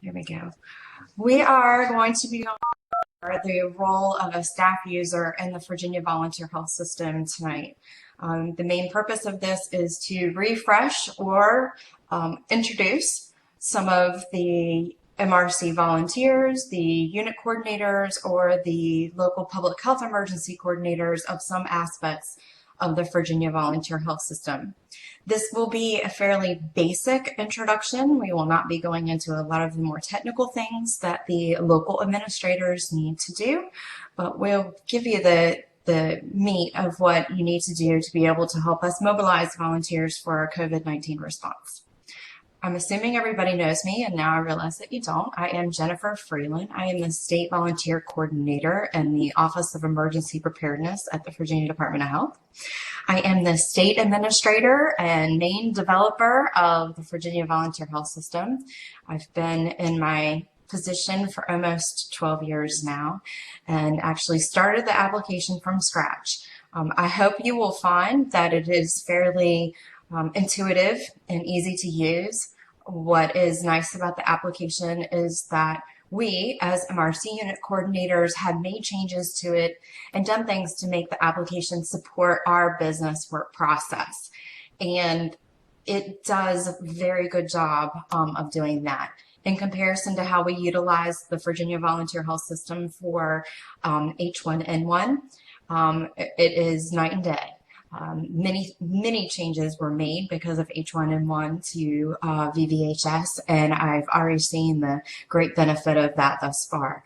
There we go. We are going to be on the role of a staff user in the Virginia Volunteer Health System tonight. The main purpose of this is to refresh or introduce some of the MRC volunteers, the unit coordinators, or the local public health emergency coordinators of some aspects of the Virginia Volunteer Health System. This will be a fairly basic introduction. We will not be going into a lot of the more technical things that the local administrators need to do, but we'll give you the meat of what you need to do to be able to help us mobilize volunteers for our COVID-19 response. I'm assuming everybody knows me, and now I realize that you don't. I am Jennifer Freeland. I am the State Volunteer Coordinator in the Office of Emergency Preparedness at the Virginia Department of Health. I am the State Administrator and main developer of the Virginia Volunteer Health System. I've been in my position for almost 12 years now and actually started the application from scratch. I hope you will find that it is fairly intuitive and easy to use. What is nice about the application is that we, as MRC unit coordinators, have made changes to it and done things to make the application support our business work process. And it does a very good job of doing that. In comparison to how we utilize the Virginia Volunteer Health System for H1N1, it is night and day. Many changes were made because of H1N1 to VVHS, and I've already seen the great benefit of that thus far.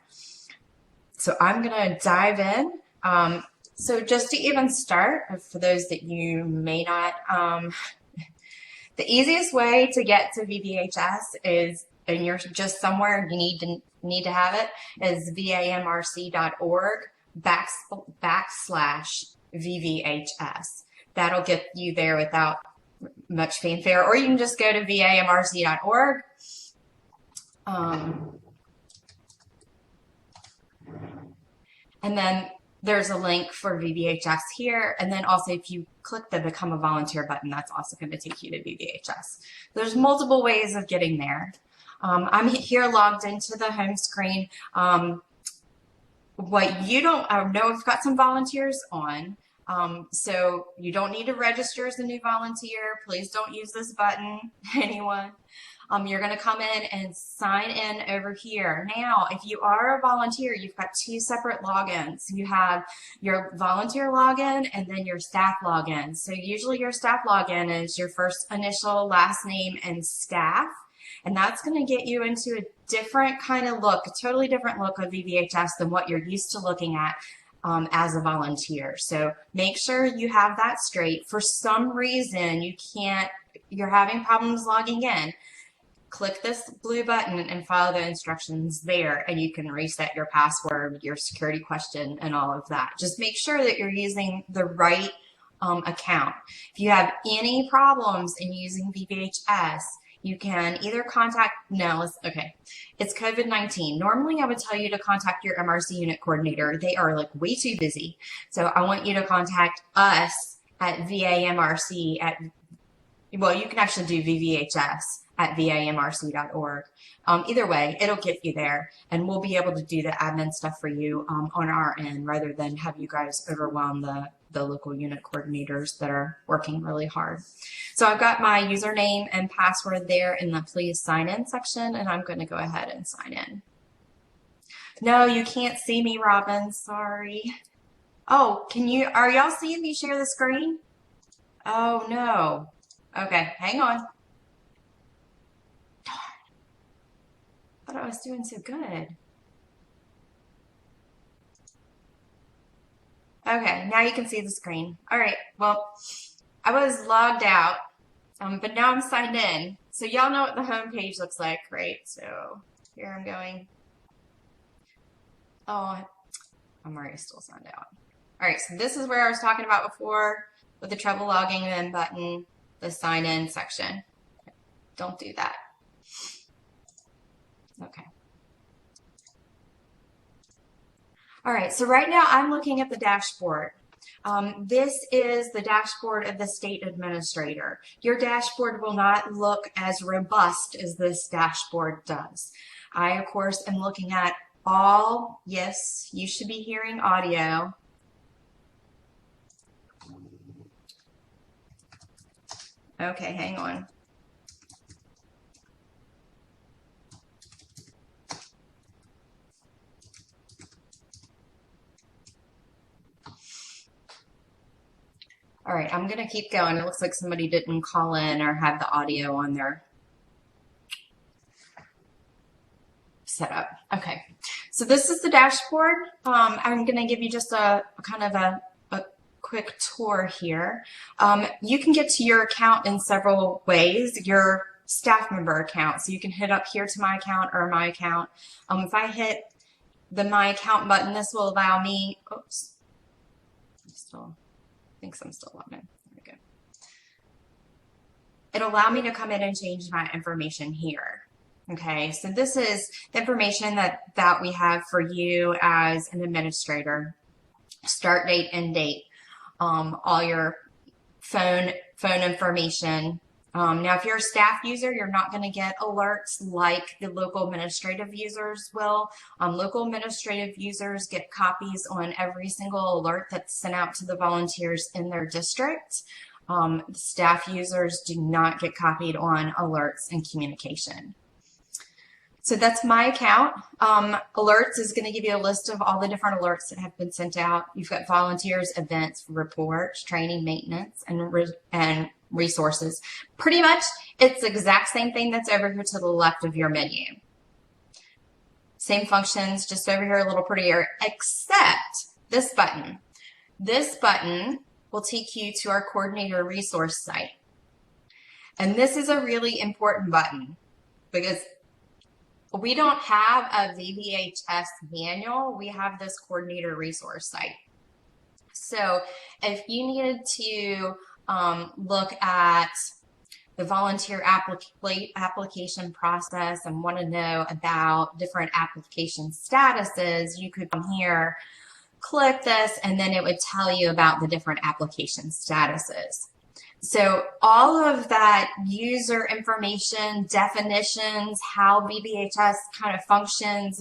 So I'm going to dive in. So just to even start, for those that you may not, the easiest way to get to VVHS is, and you're just somewhere you need to have it, is vamrc.org/VVHS. That'll get you there without much fanfare, or you can just go to vamrc.org. And then there's a link for VVHS here. And then also if you click the Become a Volunteer button, that's also going to take you to VVHS. There's multiple ways of getting there. I'm here logged into the home screen. What you don't, I know we've got some volunteers on, so you don't need to register as a new volunteer. Please don't use this button, anyone. You're going to come in and sign in over here. Now, if you are a volunteer, you've got two separate logins. You have your volunteer login and then your staff login. So usually your staff login is your first initial, last name, and staff. And that's going to get you into a different kind of look, a totally different look of VVHS than what you're used to looking at as a volunteer. So make sure you have that straight. For some reason, you're having problems logging in, click this blue button and follow the instructions there, and you can reset your password, your security question, and all of that. Just make sure that you're using the right account. If you have any problems in using VVHS, you can either contact, it's COVID-19. Normally I would tell you to contact your MRC unit coordinator. They are like way too busy. So I want you to contact us at VAMRC well, you can actually do VVHS at VAMRC.org. Either way, it'll get you there, and we'll be able to do the admin stuff for you on our end rather than have you guys overwhelm the local unit coordinators that are working really hard. So I've got my username and password there in the please sign in section, and I'm going to go ahead and sign in. No, you can't see me, Robin. Sorry. Oh, are y'all seeing me share the screen? Oh, no. Okay, hang on. Darn. I thought I was doing so good. Okay, now you can see the screen. All right, well, I was logged out, but now I'm signed in. So y'all know what the home page looks like, right? So here I'm going. Oh, I'm already still signed out. All right, so this is where I was talking about before with the trouble logging in button, the sign in section. Don't do that. Okay. All right, so right now I'm looking at the dashboard. This is the dashboard of the state administrator. Your dashboard will not look as robust as this dashboard does. I, of course, am looking at all, yes, you should be hearing audio. Okay, hang on. All right, I'm gonna keep going. It looks like somebody didn't call in or have the audio on their setup. Okay, so this is the dashboard. I'm gonna give you just a kind of a quick tour here. You can get to your account in several ways. Your staff member account, so you can hit up here to my account or my account. If I hit the my account button, this will allow me, oops, I'm still logged in. There we go. It'll allow me to come in and change my information here. Okay, so this is the information that we have for you as an administrator. Start date, end date, all your phone information. Now, if you're a staff user, you're not going to get alerts like the local administrative users will. Local administrative users get copies on every single alert that's sent out to the volunteers in their district. Staff users do not get copied on alerts and communication. So that's my account. Alerts is going to give you a list of all the different alerts that have been sent out. You've got volunteers, events, reports, training, maintenance, and resources. Pretty much, it's the exact same thing that's over here to the left of your menu. Same functions, just over here a little prettier, except this button. This button will take you to our coordinator resource site. And this is a really important button because we don't have a VVHS manual. We have this coordinator resource site. So if you needed to look at the volunteer application process and want to know about different application statuses, you could come here, click this, and then it would tell you about the different application statuses. So all of that user information, definitions, how VVHS kind of functions,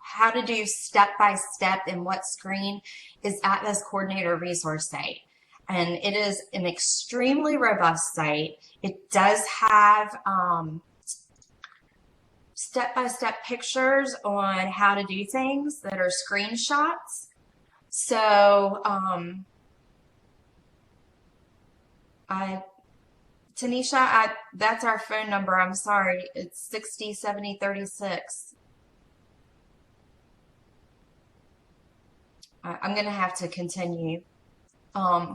how to do step-by-step in what screen is at this coordinator resource site. And it is an extremely robust site. It does have step-by-step pictures on how to do things that are screenshots. So Tanisha, that's our phone number. I'm sorry. It's 607036. I'm going to have to continue.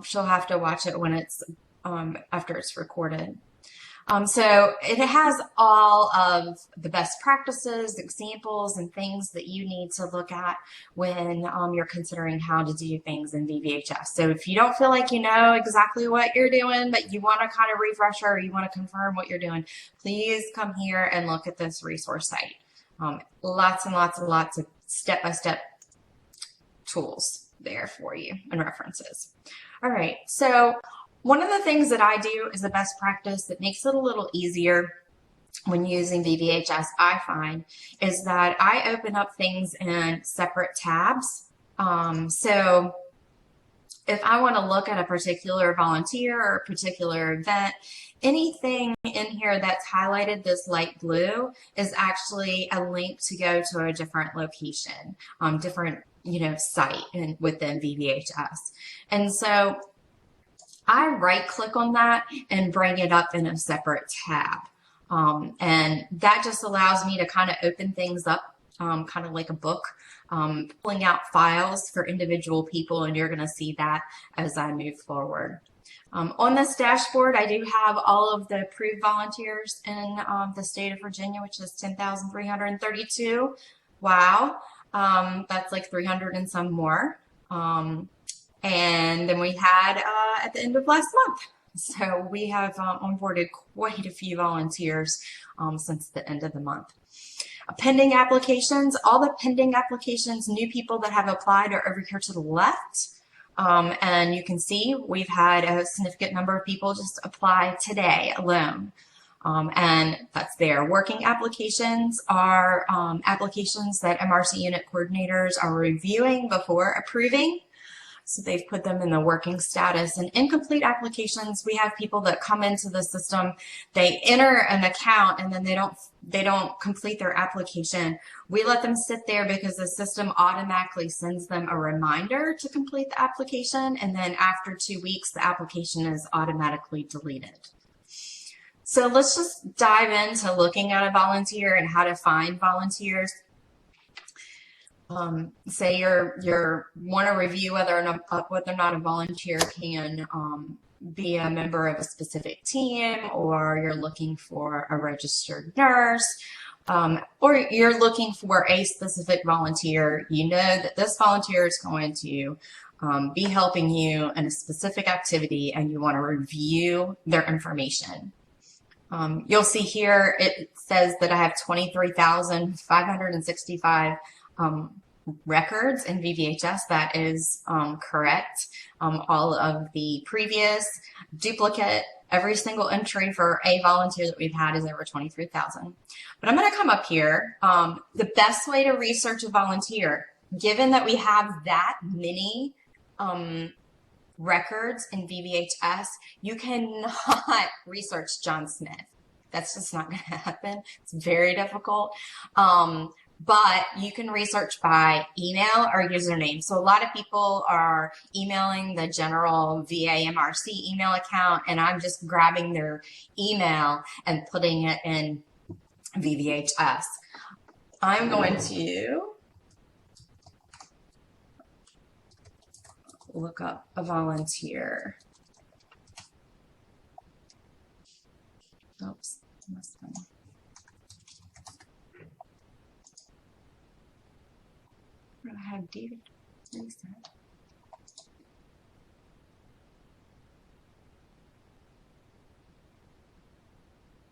She'll have to watch it when it's after it's recorded. So it has all of the best practices, examples, and things that you need to look at when you're considering how to do things in VVHS. So if you don't feel like you know exactly what you're doing, but you want to kind of refresher or you want to confirm what you're doing, please come here and look at this resource site. Lots and lots and lots of step-by-step tools there for you and references. All right, so one of the things that I do as a best practice that makes it a little easier when using VVHS, I find, is that I open up things in separate tabs. So if I want to look at a particular volunteer or a particular event, anything in here that's highlighted this light blue is actually a link to go to a different location, different site within VVHS. And so I right click on that and bring it up in a separate tab. And that just allows me to kind of open things up, kind of like a book, pulling out files for individual people, and you're going to see that as I move forward. On this dashboard, I do have all of the approved volunteers in the state of Virginia, which is 10,332. Wow. That's like 300 and some more. And then we had at the end of last month. So we have onboarded quite a few volunteers since the end of the month. Pending applications, all the pending applications, new people that have applied are over here to the left. And you can see we've had a significant number of people just apply today alone. And that's there. Working applications are applications that MRC unit coordinators are reviewing before approving. So they've put them in the working status. And incomplete applications, we have people that come into the system, they enter an account and then they don't complete their application. We let them sit there because the system automatically sends them a reminder to complete the application. And then after 2 weeks, the application is automatically deleted. So let's just dive into looking at a volunteer and how to find volunteers. Say you're want to review whether or not a volunteer can be a member of a specific team, or you're looking for a registered nurse, or you're looking for a specific volunteer. You know that this volunteer is going to be helping you in a specific activity, and you want to review their information. You'll see here it says that I have 23,565 records in VVHS. That is correct. All of the previous duplicate, every single entry for a volunteer that we've had is over 23,000. But I'm going to come up here. The best way to research a volunteer, given that we have that many records in VVHS, you cannot research John Smith. That's just not going to happen. It's very difficult. But you can research by email or username. So a lot of people are emailing the general VA MRC email account, and I'm just grabbing their email and putting it in VVHS. I'm going to look up a volunteer. Oops, must have been. I have David. What is that?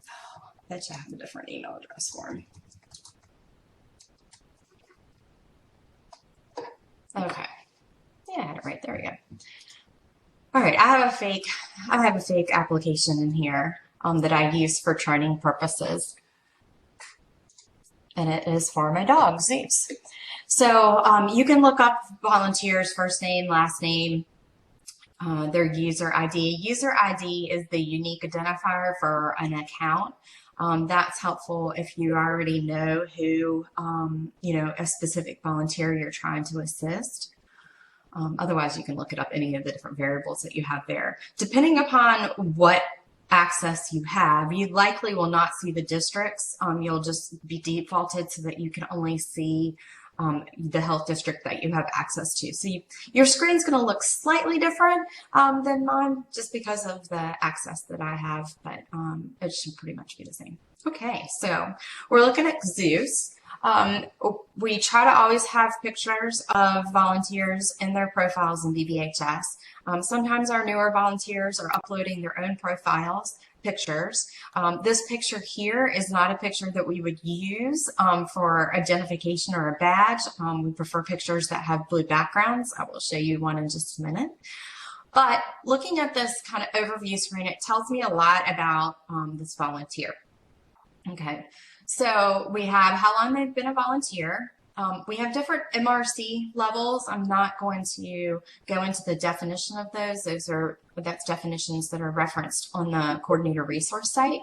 Oh, I bet you have a different email address for him. Okay. Yeah, I had it right. There we go. All right, I have a fake application in here that I use for training purposes. And it is for my dog, Zeus. So you can look up volunteers' first name, last name, their user ID. User ID is the unique identifier for an account. That's helpful if you already know who, a specific volunteer you're trying to assist. Otherwise, you can look it up any of the different variables that you have there. Depending upon what access you have, you likely will not see the districts. You'll just be defaulted so that you can only see the health district that you have access to. So your screen's going to look slightly different than mine just because of the access that I have, but it should pretty much be the same. Okay, so we're looking at Zeus. We try to always have pictures of volunteers in their profiles in VVHS. Sometimes our newer volunteers are uploading their own profiles, pictures. This picture here is not a picture that we would use for identification or a badge. We prefer pictures that have blue backgrounds. I will show you one in just a minute. But looking at this kind of overview screen, it tells me a lot about this volunteer. Okay, so we have how long they've been a volunteer. We have different MRC levels. I'm not going to go into the definition of those. That's definitions that are referenced on the coordinator resource site.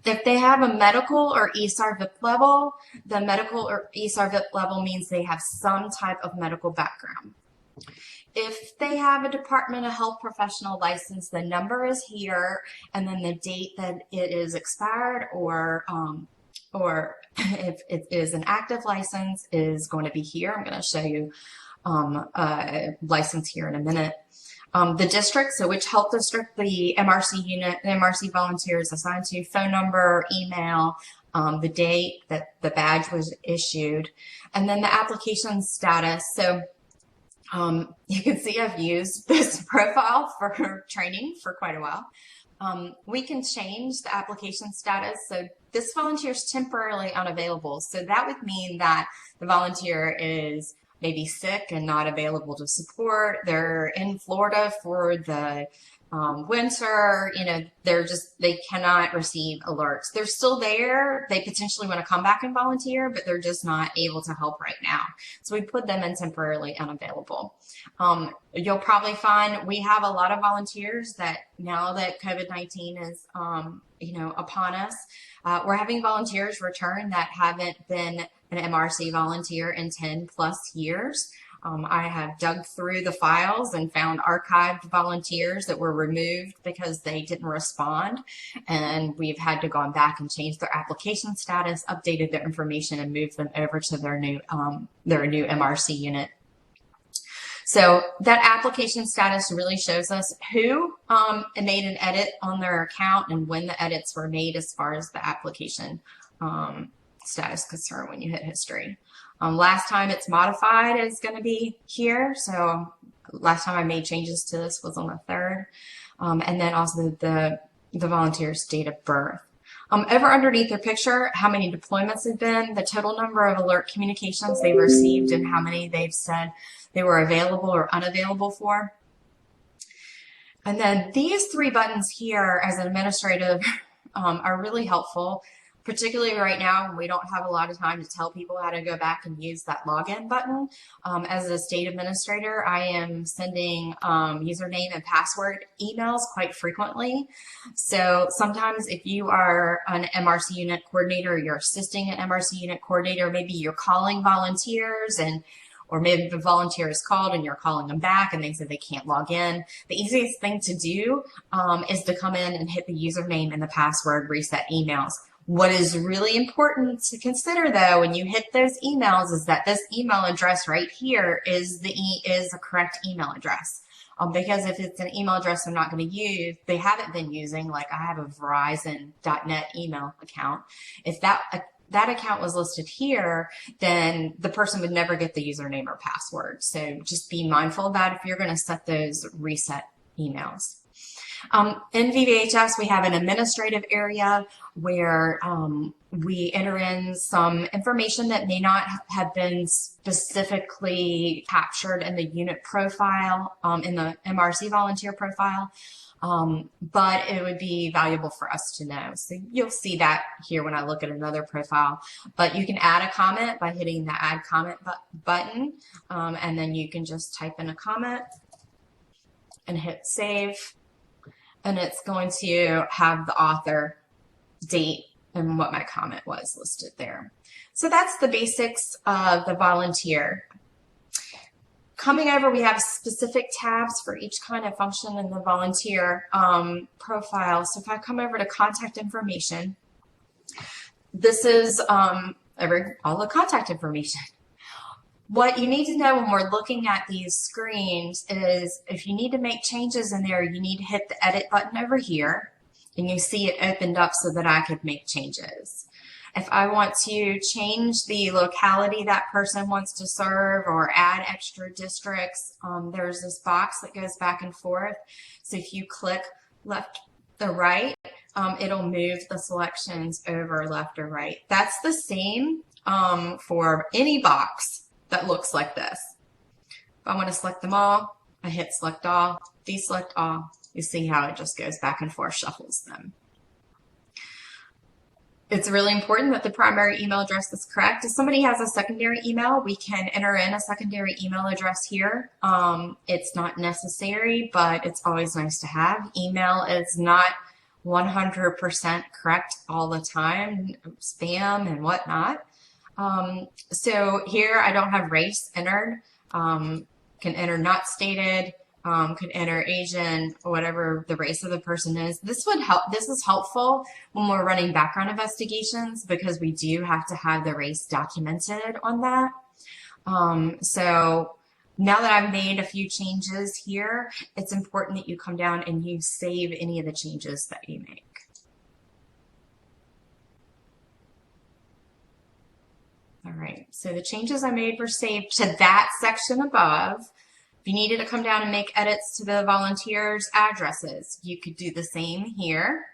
If they have a medical or ESAR VIP level, the medical or ESAR VIP level means they have some type of medical background. If they have a Department of Health professional license, the number is here, and then the date that it is expired, or if it is an active license, is going to be here. I'm going to show you a license here in a minute. The district, so which health district the MRC unit, the MRC volunteer is assigned to, phone number, email, the date that the badge was issued, and then the application status. So you can see I've used this profile for training for quite a while. We can change the application status. So this volunteer is temporarily unavailable. So that would mean that the volunteer is maybe sick and not available to support. They're in Florida for the winter, they cannot receive alerts. They're still there. They potentially want to come back and volunteer, but they're just not able to help right now. So we put them in temporarily unavailable. You'll probably find we have a lot of volunteers that now that COVID-19 is, upon us, we're having volunteers return that haven't been an MRC volunteer in 10 plus years. I have dug through the files and found archived volunteers that were removed because they didn't respond. And we've had to go back and change their application status, updated their information, and moved them over to their new MRC unit. So that application status really shows us who made an edit on their account and when the edits were made as far as the application status concerned when you hit history. Last time it's modified is going to be here. So last time I made changes to this was on the 3rd. And then also the volunteer's date of birth. Over underneath their picture, how many deployments have been, the total number of alert communications they've received, and how many they've said they were available or unavailable for. And then these 3 buttons here as an administrative are really helpful, particularly right now when we don't have a lot of time to tell people how to go back and use that login button. As a state administrator, I am sending username and password emails quite frequently. So sometimes if you are an MRC unit coordinator, you're assisting an MRC unit coordinator, maybe you're calling volunteers or maybe the volunteer is called and you're calling them back and they said they can't log in. The easiest thing to do is to come in and hit the username and the password, reset emails. What is really important to consider, though, when you hit those emails is that this email address right here is a correct email address. Because if it's an email address I'm not going to use, they haven't been using, like I have a Verizon.net email account. If that account was listed here, then the person would never get the username or password. So just be mindful of that if you're going to set those reset emails. In VVHS, we have an administrative area where we enter in some information that may not have been specifically captured in the unit profile, in the MRC volunteer profile, but it would be valuable for us to know. So you'll see that here when I look at another profile, but you can add a comment by hitting the add comment button, and then you can just type in a comment and hit save. And it's going to have the author, date, and what my comment was listed there. So that's the basics of the volunteer. Coming over, we have specific tabs for each kind of function in the volunteer profile. So if I come over to contact information, this is all the contact information. What you need to know when we're looking at these screens is if you need to make changes in there, you need to hit the edit button over here and you see it opened up so that I could make changes. If I want to change the locality that person wants to serve or add extra districts, there's this box that goes back and forth. So if you click left or right, it'll move the selections over left or right. That's the same for any box that looks like this. If I want to select them all, I hit select all, deselect all. You see how it just goes back and forth, shuffles them. It's really important that the primary email address is correct. If somebody has a secondary email, we can enter in a secondary email address here. It's not necessary, but it's always nice to have. Email is not 100% correct all the time, spam and whatnot. So here I don't have race entered, can enter not stated, can enter Asian, whatever the race of the person is. This is helpful when we're running background investigations because we do have to have the race documented on that. So now that I've made a few changes here, it's important that you come down and you save any of the changes that you make. All right, so the changes I made were saved to that section above. If you needed to come down and make edits to the volunteers' addresses, you could do the same here.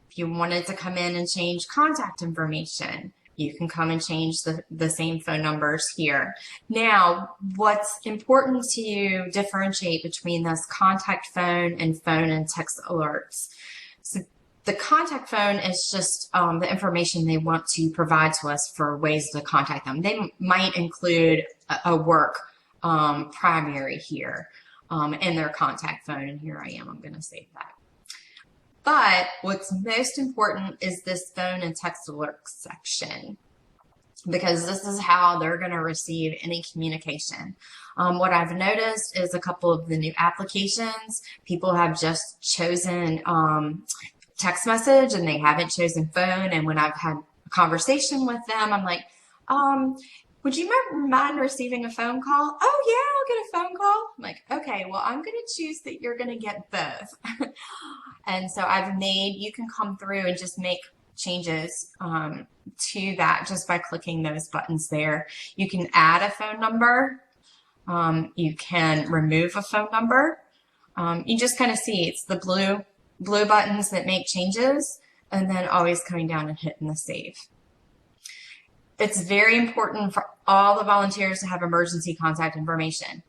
If you wanted to come in and change contact information, you can come and change the same phone numbers here. Now, what's important to differentiate between this contact phone and phone and text alerts. So the contact phone is just the information they want to provide to us for ways to contact them. They might include a work primary here in their contact phone, and here I am, I'm going to save that. But what's most important is this phone and text alerts section, because this is how they're going to receive any communication. What I've noticed is a couple of the new applications, people have just chosen text message and they haven't chosen phone. And when I've had a conversation with them, I'm like, would you mind receiving a phone call? Oh yeah, I'll get a phone call. I'm like, okay, well, I'm going to choose that you're going to get both. And so you can come through and just make changes to that just by clicking those buttons there. You can add a phone number. You can remove a phone number. You just kind of see it's the blue buttons that make changes, and then always coming down and hitting the save. It's very important for all the volunteers to have emergency contact information.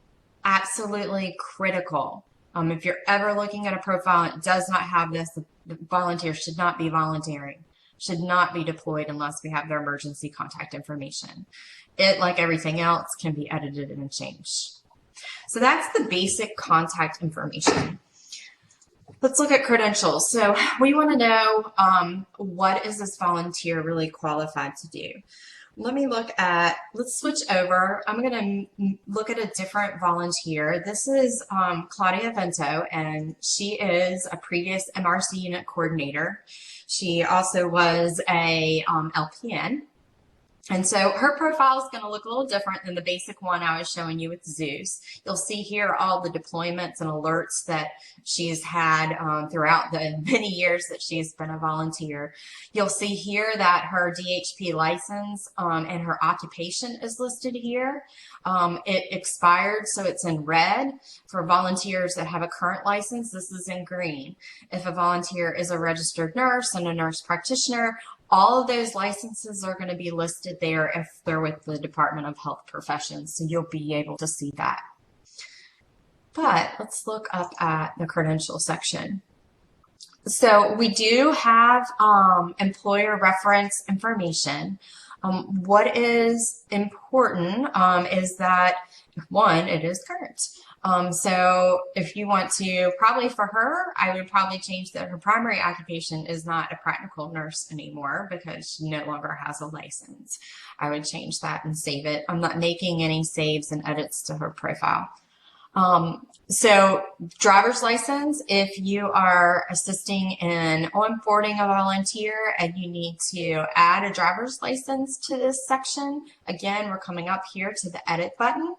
Absolutely critical. If you're ever looking at a profile and it does not have this, the volunteers should not be volunteering, should not be deployed unless we have their emergency contact information. It, like everything else, can be edited and changed. So that's the basic contact information. Let's look at credentials. So we want to know what is this volunteer really qualified to do? Let's switch over. I'm going to look at a different volunteer. This is Claudia Vento, and she is a previous MRC unit coordinator. She also was a LPN. And so her profile is going to look a little different than the basic one I was showing you with Zeus. You'll see here all the deployments and alerts that she's had throughout the many years that she's been a volunteer. You'll see here that her DHP license and her occupation is listed here. It expired, so it's in red. For volunteers that have a current license, this is in green. If a volunteer is a registered nurse and a nurse practitioner, all of those licenses are going to be listed there if they're with the Department of Health Professions, so you'll be able to see that. But let's look up at the credential section. So we do have employer reference information. What is important is that, one, it is current. So if you want to, probably for her, I would probably change that her primary occupation is not a practical nurse anymore because she no longer has a license. I would change that and save it. I'm not making any saves and edits to her profile. So driver's license, if you are assisting in onboarding a volunteer and you need to add a driver's license to this section, again, we're coming up here to the edit button.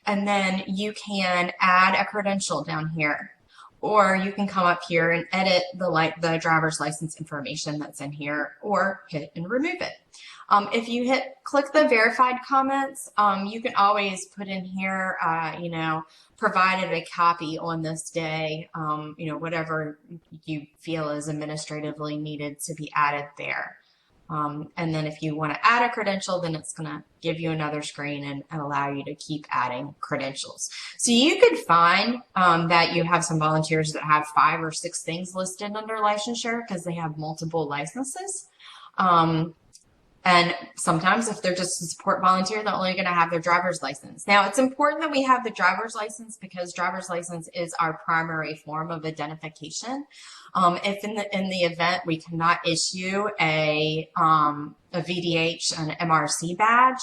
And then you can add a credential down here, or you can come up here and edit the driver's license information that's in here, or hit and remove it. If you click the verified comments, you can always put in here, provided a copy on this day, whatever you feel is administratively needed to be added there. And then if you want to add a credential, then it's going to give you another screen and allow you to keep adding credentials. So you could find that you have some volunteers that have 5 or 6 things listed under licensure because they have multiple licenses. And sometimes if they're just a support volunteer, they're only going to have their driver's license. Now, it's important that we have the driver's license because driver's license is our primary form of identification. If in the event we cannot issue a VDH, an MRC badge,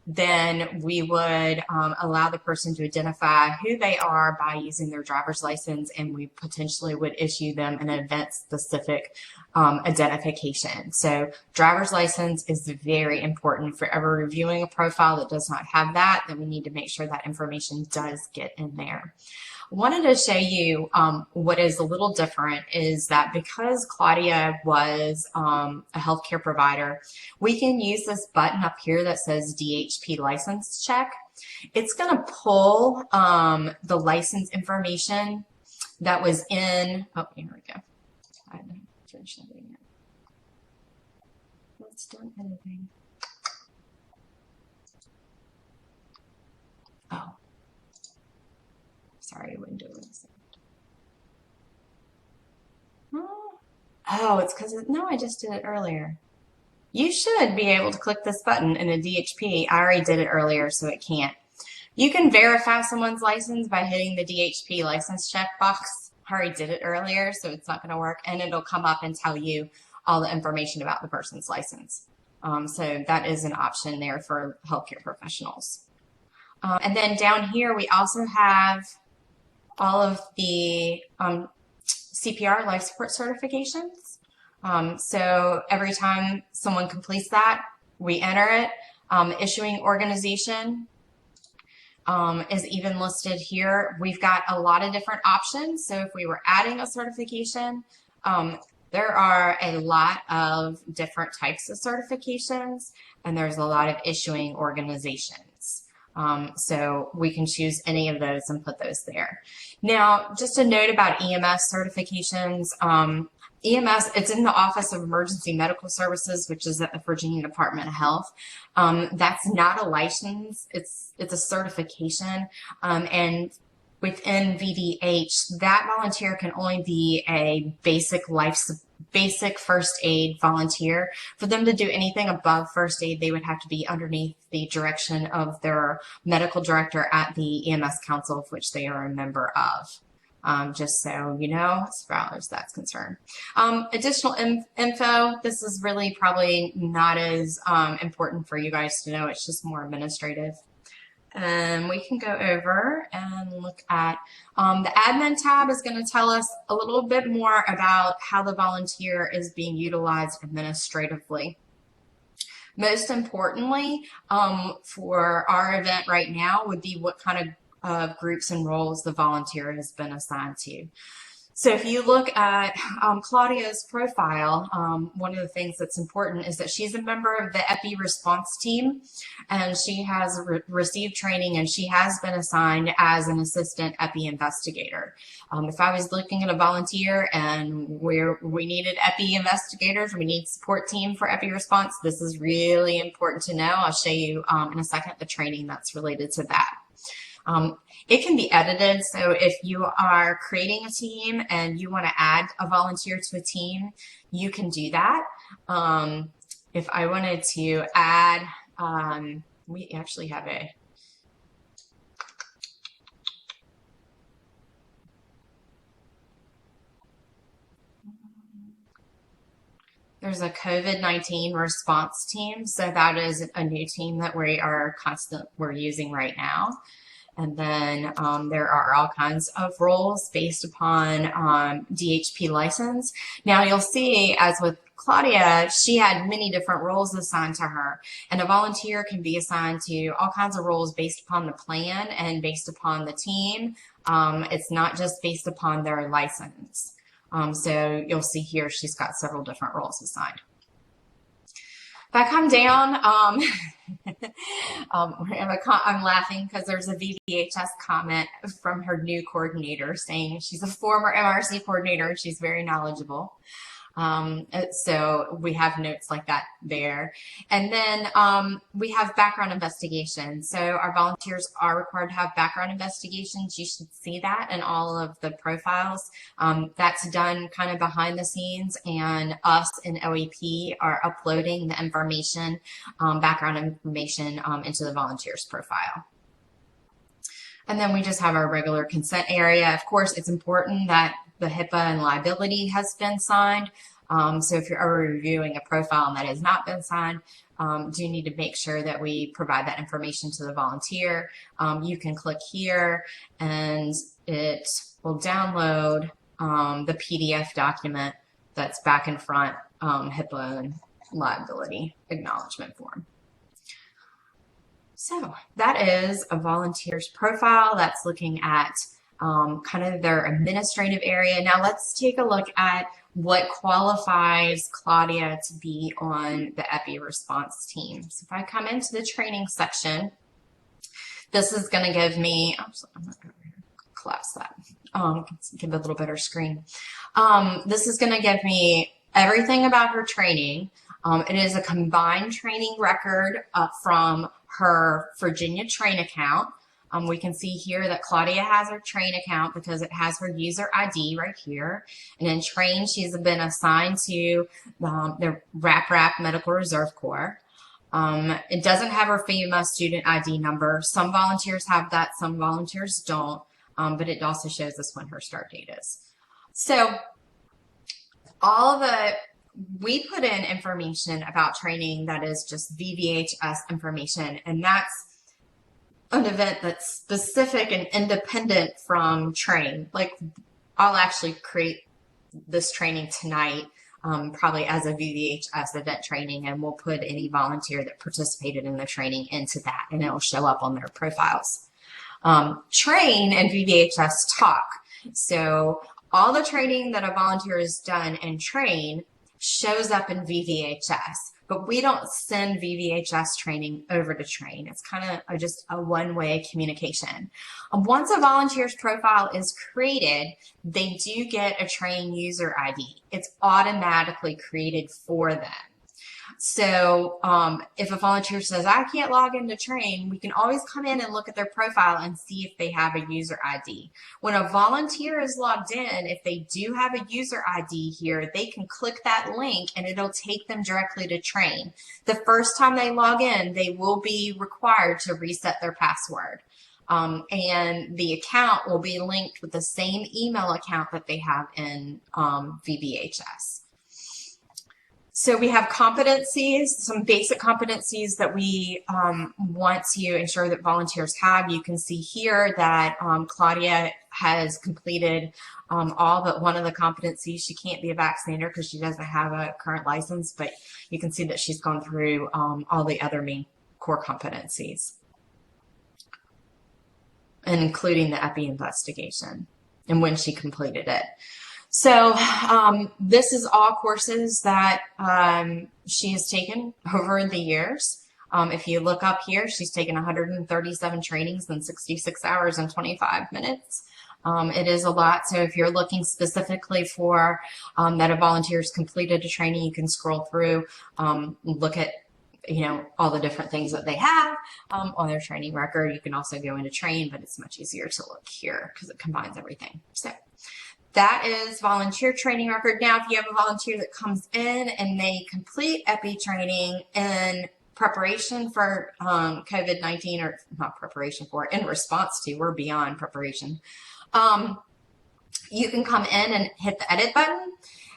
then we would allow the person to identify who they are by using their driver's license, and we potentially would issue them an event-specific identification. So driver's license is very important. For ever reviewing a profile that does not have that, then we need to make sure that information does get in there. I wanted to show you what is a little different is that because Claudia was a healthcare provider, we can use this button up here that says DHP license check. It's going to pull the license information that was in, oh, here we go. I finish that here. it's doing anything. Oh, sorry, Windows. Oh, it's because no, I just did it earlier. You should be able to click this button in a DHP. I already did it earlier, so it can't. You can verify someone's license by hitting the DHP license checkbox. I already did it earlier, so it's not going to work, and it'll come up and tell you all the information about the person's license. So that is an option there for healthcare professionals. And then down here, we also have all of the CPR life support certifications. So every time someone completes that, we enter it. Issuing organization is even listed here. We've got a lot of different options. So if we were adding a certification, there are a lot of different types of certifications, and there's a lot of issuing organizations. So we can choose any of those and put those there. Now, just a note about EMS certifications. EMS, it's in the Office of Emergency Medical Services, which is at the Virginia Department of Health. That's not a license, it's a certification. And within VVH, that volunteer can only be a basic first aid volunteer. For them to do anything above first aid, they would have to be underneath the direction of their medical director at the EMS Council, of which they are a member of. Just so you know, as far as that's concerned. Additional info, this is really probably not as important for you guys to know. It's just more administrative. And we can go over and look at the admin tab is going to tell us a little bit more about how the volunteer is being utilized administratively. Most importantly, for our event right now would be what kind of groups and roles the volunteer has been assigned to. So if you look at Claudia's profile, one of the things that's important is that she's a member of the EPI response team, and she has received training, and she has been assigned as an assistant EPI investigator. If I was looking at a volunteer and we needed EPI investigators, we need support team for EPI response, this is really important to know. I'll show you in a second the training that's related to that. It can be edited, so if you are creating a team and you want to add a volunteer to a team, you can do that. If I wanted to add, we actually have there's a COVID-19 response team, so that is a new team that we're using right now. And then there are all kinds of roles based upon DHP license. Now you'll see, as with Claudia, she had many different roles assigned to her, and a volunteer can be assigned to all kinds of roles based upon the plan and based upon the team. It's not just based upon their license. So you'll see here she's got several different roles assigned. If I come down, I'm laughing because there's a VVHS comment from her new coordinator saying she's a former MRC coordinator and she's very knowledgeable. So we have notes like that there. And then we have background investigations. So our volunteers are required to have background investigations. You should see that in all of the profiles. That's done kind of behind the scenes, and us in OEP are uploading the information, background information into the volunteer's profile. And then we just have our regular consent area. Of course, it's important that the HIPAA and liability has been signed. So if you're ever reviewing a profile and that has not been signed, do need to make sure that we provide that information to the volunteer. You can click here and it will download the PDF document that's back and front HIPAA and liability acknowledgement form. So that is a volunteer's profile. That's looking at kind of their administrative area. Now let's take a look at what qualifies Claudia to be on the EPI response team. So if I come into the training section, this is going to give me, I'm not going to collapse that, give it a little better screen. This is going to give me everything about her training. It is a combined training record from her Virginia Train account. We can see here that Claudia has her Train account because it has her user ID right here. And in Train, she's been assigned to the RAP Medical Reserve Corps. It doesn't have her FEMA student ID number. Some volunteers have that, some volunteers don't, but it also shows us when her start date is. So we put in information about training that is just VVHS information, and that's an event that's specific and independent from Train. Like, I'll actually create this training tonight, probably as a VVHS event training, and we'll put any volunteer that participated in the training into that, and it'll show up on their profiles. Train and VVHS talk. So all the training that a volunteer has done in Train shows up in VVHS, but we don't send VVHS training over to Train. It's kind of just a one-way communication. Once a volunteer's profile is created, they do get a Train user ID. It's automatically created for them. So if a volunteer says, I can't log into Train, we can always come in and look at their profile and see if they have a user ID. When a volunteer is logged in, if they do have a user ID here, they can click that link and it'll take them directly to Train. The first time they log in, they will be required to reset their password. And the account will be linked with the same email account that they have in VVHS. So we have competencies, some basic competencies that we want to ensure that volunteers have. You can see here that Claudia has completed all but one of the competencies. She can't be a vaccinator because she doesn't have a current license, but you can see that she's gone through all the other main core competencies, and including the epi investigation and when she completed it. So this is all courses that she has taken over the years. If you look up here, she's taken 137 trainings in 66 hours and 25 minutes. It is a lot. So if you're looking specifically for that a volunteer's completed a training, you can scroll through, look at all the different things that they have on their training record. You can also go into Train, but it's much easier to look here because it combines everything. So that is volunteer training record. Now, if you have a volunteer that comes in and they complete EPI training in preparation for COVID-19, or not preparation for, in response to, we're beyond preparation, you can come in and hit the edit button.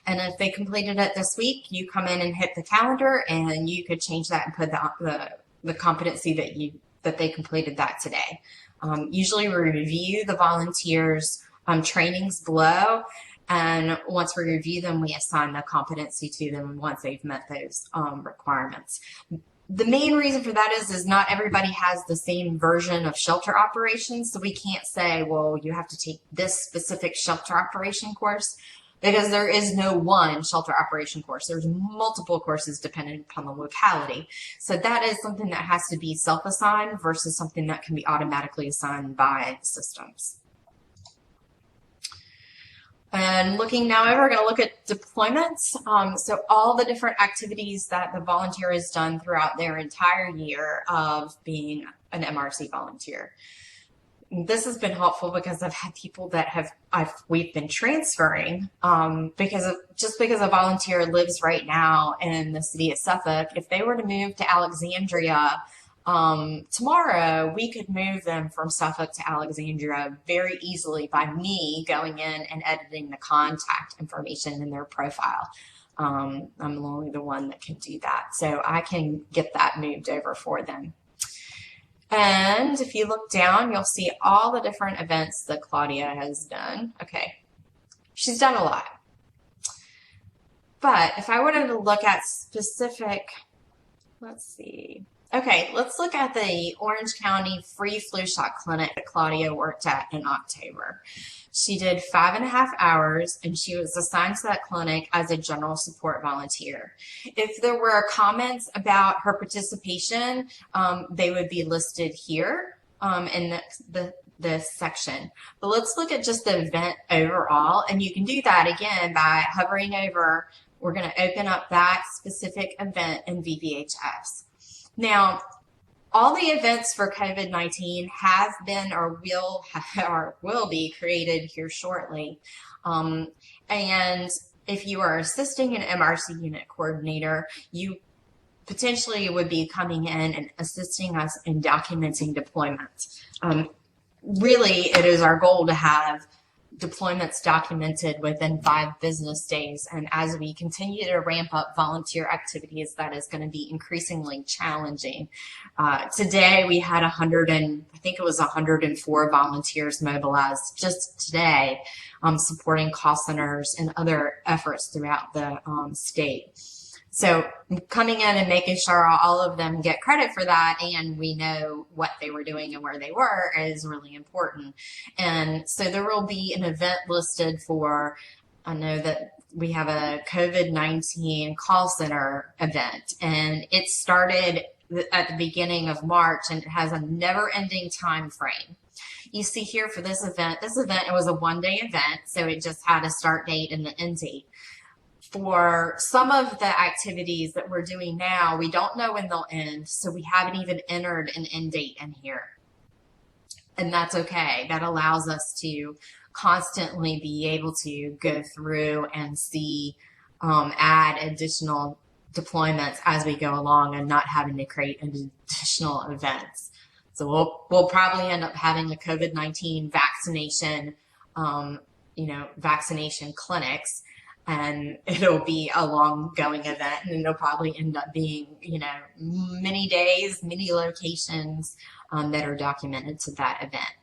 And if they completed it this week, you come in and hit the calendar, and you could change that and put the competency that they completed that today. Usually we review the volunteers' trainings below, and once we review them, we assign the competency to them once they've met those requirements. The main reason for that is not everybody has the same version of shelter operations, so we can't say, well, you have to take this specific shelter operation course, because there is no one shelter operation course. There's multiple courses depending upon the locality. So that is something that has to be self-assigned versus something that can be automatically assigned by systems. And looking now over, we're going to look at deployments. So all the different activities that the volunteer has done throughout their entire year of being an MRC volunteer. This has been helpful because I've had people that we've been transferring because a volunteer lives right now in the city of Suffolk. If they were to move to Alexandria tomorrow, we could move them from Suffolk to Alexandria very easily by me going in and editing the contact information in their profile. I'm only the one that can do that, so I can get that moved over for them. And if you look down, you'll see all the different events that Claudia has done. Okay, she's done a lot. But if I wanted to look at specific, let's see. Okay, let's look at the Orange County free flu shot clinic that Claudia worked at in October. She did 5.5 hours, and she was assigned to that clinic as a general support volunteer. If there were comments about her participation, they would be listed here in this section. But let's look at just the event overall, and you can do that again by hovering over we're going to open up that specific event in VVHS. Now, all the events for COVID-19 have been or will be created here shortly. And if you are assisting an MRC unit coordinator, you potentially would be coming in and assisting us in documenting deployments. Really, it is our goal to have deployments documented within 5 business days. And as we continue to ramp up volunteer activities, that is going to be increasingly challenging. Today, we had 104 volunteers mobilized just today, supporting call centers and other efforts throughout the state. So coming in and making sure all of them get credit for that and we know what they were doing and where they were is really important. And so there will be an event listed for, I know that we have a COVID-19 call center event, and it started at the beginning of March and it has a never-ending time frame. You see here for this event, it was a one-day event, so it just had a start date and the end date. For some of the activities that we're doing now, we don't know when they'll end, so we haven't even entered an end date in here. And that's okay. That allows us to constantly be able to go through and see, add additional deployments as we go along and not having to create additional events. So we'll probably end up having a COVID-19 vaccination, vaccination clinics. And it'll be a long-going event, and it'll probably end up being, many days, many locations that are documented to that event.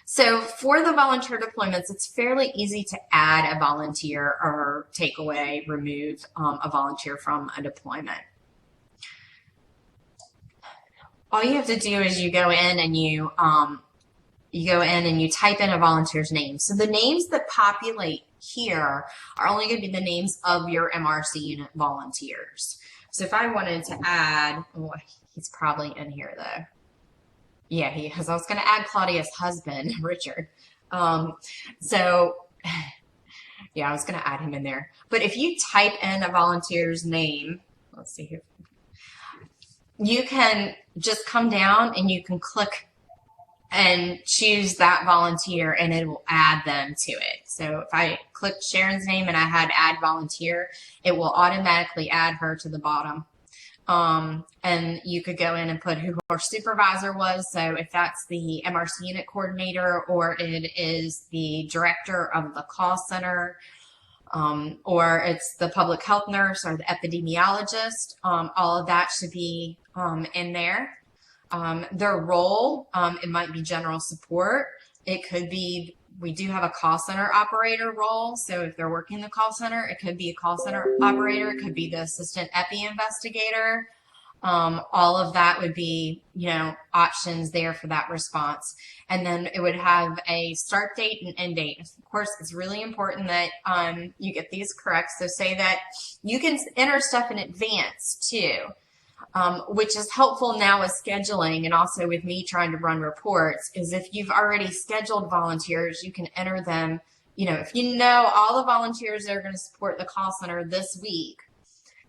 So for the volunteer deployments, it's fairly easy to add a volunteer or take away, remove a volunteer from a deployment. All you have to do is you go in and you type in a volunteer's name. So the names that populate here are only going to be the names of your MRC unit volunteers. So if I wanted to add, he's probably in here though. Yeah, he is. I was going to add Claudia's husband, Richard. I was going to add him in there. But if you type in a volunteer's name, let's see here, you can just come down and you can click and choose that volunteer and it will add them to it. So if I click Sharon's name and I had add volunteer, it will automatically add her to the bottom. And you could go in and put who her supervisor was. So if that's the MRC unit coordinator, or it is the director of the call center, or it's the public health nurse or the epidemiologist, all of that should be in there. Their role, it might be general support. It could be, we do have a call center operator role. So if they're working the call center, it could be a call center operator. It could be the assistant epi investigator. All of that would be, options there for that response. And then it would have a start date and end date. Of course, it's really important that you get these correct. So say that you can enter stuff in advance too. Which is helpful now with scheduling and also with me trying to run reports, is if you've already scheduled volunteers, you can enter them, if you know all the volunteers that are going to support the call center this week,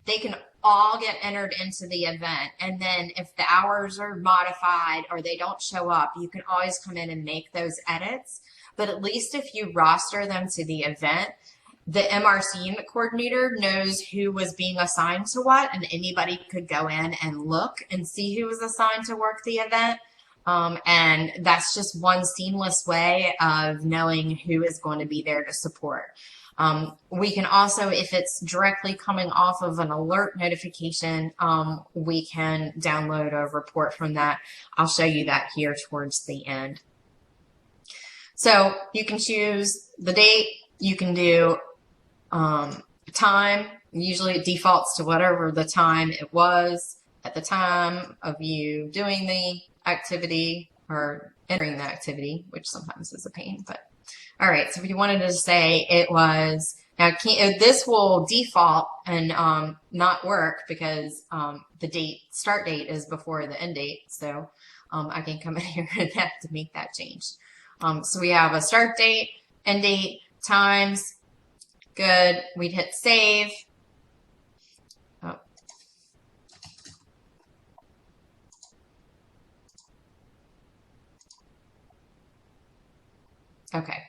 they can all get entered into the event. And then if the hours are modified or they don't show up, you can always come in and make those edits. But at least if you roster them to the event, the MRC unit coordinator knows who was being assigned to what, and anybody could go in and look and see who was assigned to work the event. And that's just one seamless way of knowing who is going to be there to support. We can also, if it's directly coming off of an alert notification, we can download a report from that. I'll show you that here towards the end. So you can choose the date, you can do time. Usually it defaults to whatever the time it was at the time of you doing the activity or entering the activity, which sometimes is a pain. But all right, so if you wanted to say it was, now this will default and not work because the start date is before the end date. So I can come in here and have to make that change. So we have a start date, end date, times, Good. We'd hit save. Oh. Okay.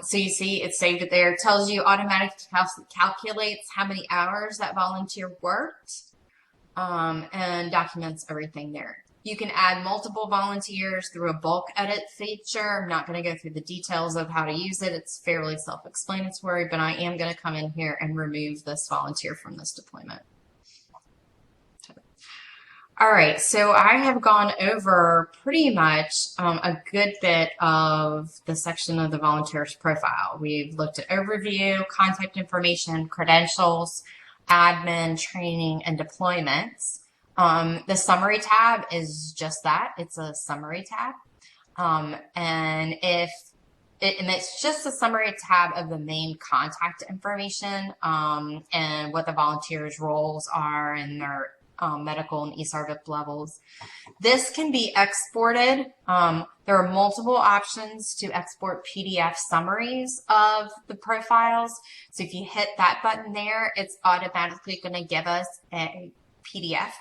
So you see it saved it there. It tells you automatically calculates how many hours that volunteer worked, and documents everything there. You can add multiple volunteers through a bulk edit feature. I'm not going to go through the details of how to use it. It's fairly self-explanatory, but I am going to come in here and remove this volunteer from this deployment. All right, so I have gone over pretty much a good bit of the section of the volunteer's profile. We've looked at overview, contact information, credentials, admin, training, and deployments. The summary tab is just that. It's a summary tab. And it's just a summary tab of the main contact information and what the volunteers' roles are and their medical and ESRVIP levels. This can be exported. There are multiple options to export PDF summaries of the profiles. So if you hit that button there, it's automatically going to give us a PDF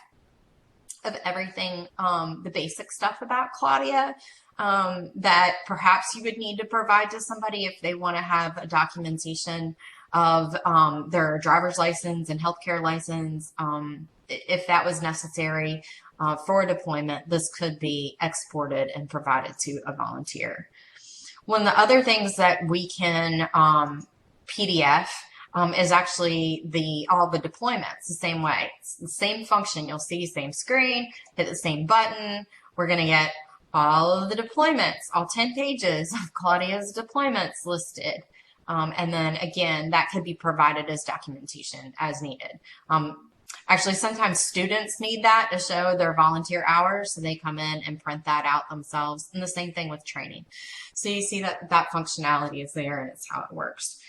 of everything, the basic stuff about Claudia, that perhaps you would need to provide to somebody if they want to have a documentation of their driver's license and healthcare license. If that was necessary for a deployment, this could be exported and provided to a volunteer. One of the other things that we can PDF is actually all the deployments the same way. It's the same function. You'll see same screen, hit the same button. We're going to get all of the deployments, all 10 pages of Claudia's deployments listed. And then again, that could be provided as documentation as needed. Actually, sometimes students need that to show their volunteer hours, so they come in and print that out themselves. And the same thing with training. So you see that functionality is there, and it's how it works.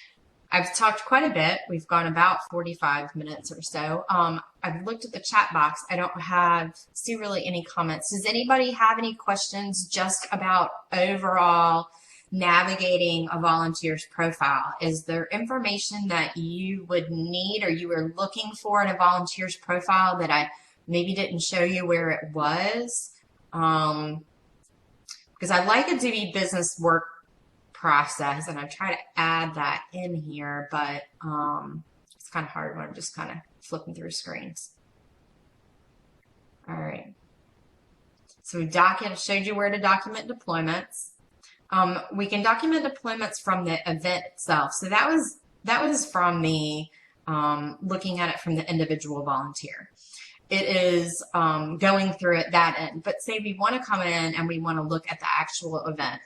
I've talked quite a bit. We've gone about 45 minutes or so. I've looked at the chat box. I don't see really any comments. Does anybody have any questions just about overall navigating a volunteer's profile? Is there information that you would need or you were looking for in a volunteer's profile that I maybe didn't show you where it was? Because I'd like it to be business work process, and I try to add that in here, but it's kind of hard when I'm just kind of flipping through screens. All right. So showed you where to document deployments. We can document deployments from the event itself. So that was from the looking at it from the individual volunteer. It is going through at that end. But say we want to come in and we want to look at the actual event.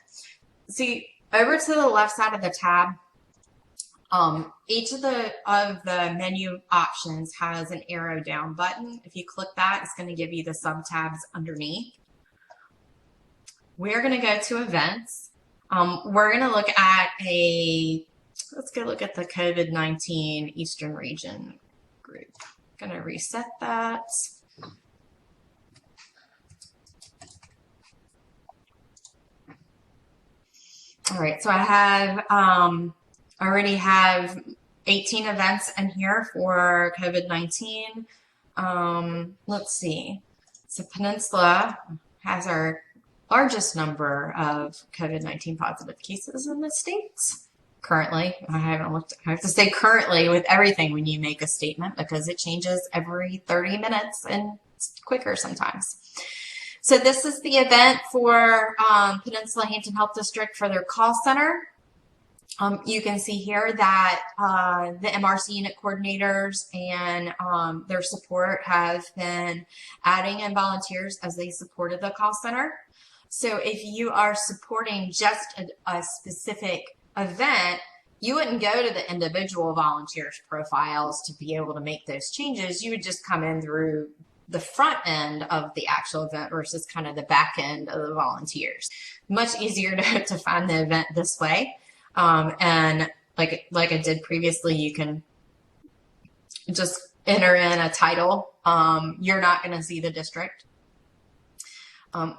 See, over to the left side of the tab, each of the menu options has an arrow down button. If you click that, it's going to give you the sub tabs underneath. We're going to go to events. We're going to look at let's go look at the COVID-19 Eastern Region group. Going to reset that. All right, so I already have 18 events in here for COVID-19. Let's see. So Peninsula has our largest number of COVID-19 positive cases in the States. Currently, I haven't looked. I have to say currently with everything when you make a statement because it changes every 30 minutes and it's quicker sometimes. So this is the event for Peninsula Hampton Health District for their call center. You can see here that the MRC unit coordinators and their support have been adding in volunteers as they supported the call center. So if you are supporting just a specific event, you wouldn't go to the individual volunteers' profiles to be able to make those changes. You would just come in through the front end of the actual event versus kind of the back end of the volunteers. Much easier to find the event this way. And like I did previously, you can just enter in a title. You're not going to see the district.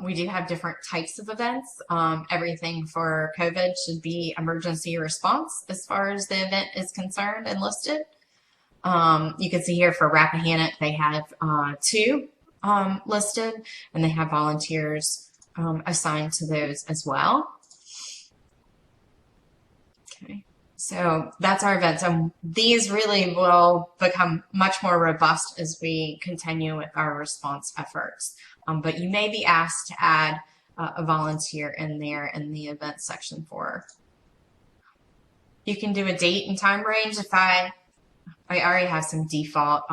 We do have different types of events. Everything for COVID should be emergency response as far as the event is concerned and listed. You can see here for Rappahannock, they have two listed, and they have volunteers assigned to those as well. Okay, so that's our events. And these really will become much more robust as we continue with our response efforts. But you may be asked to add a volunteer in there in the event section for. You can do a date and time range. If I already have some default,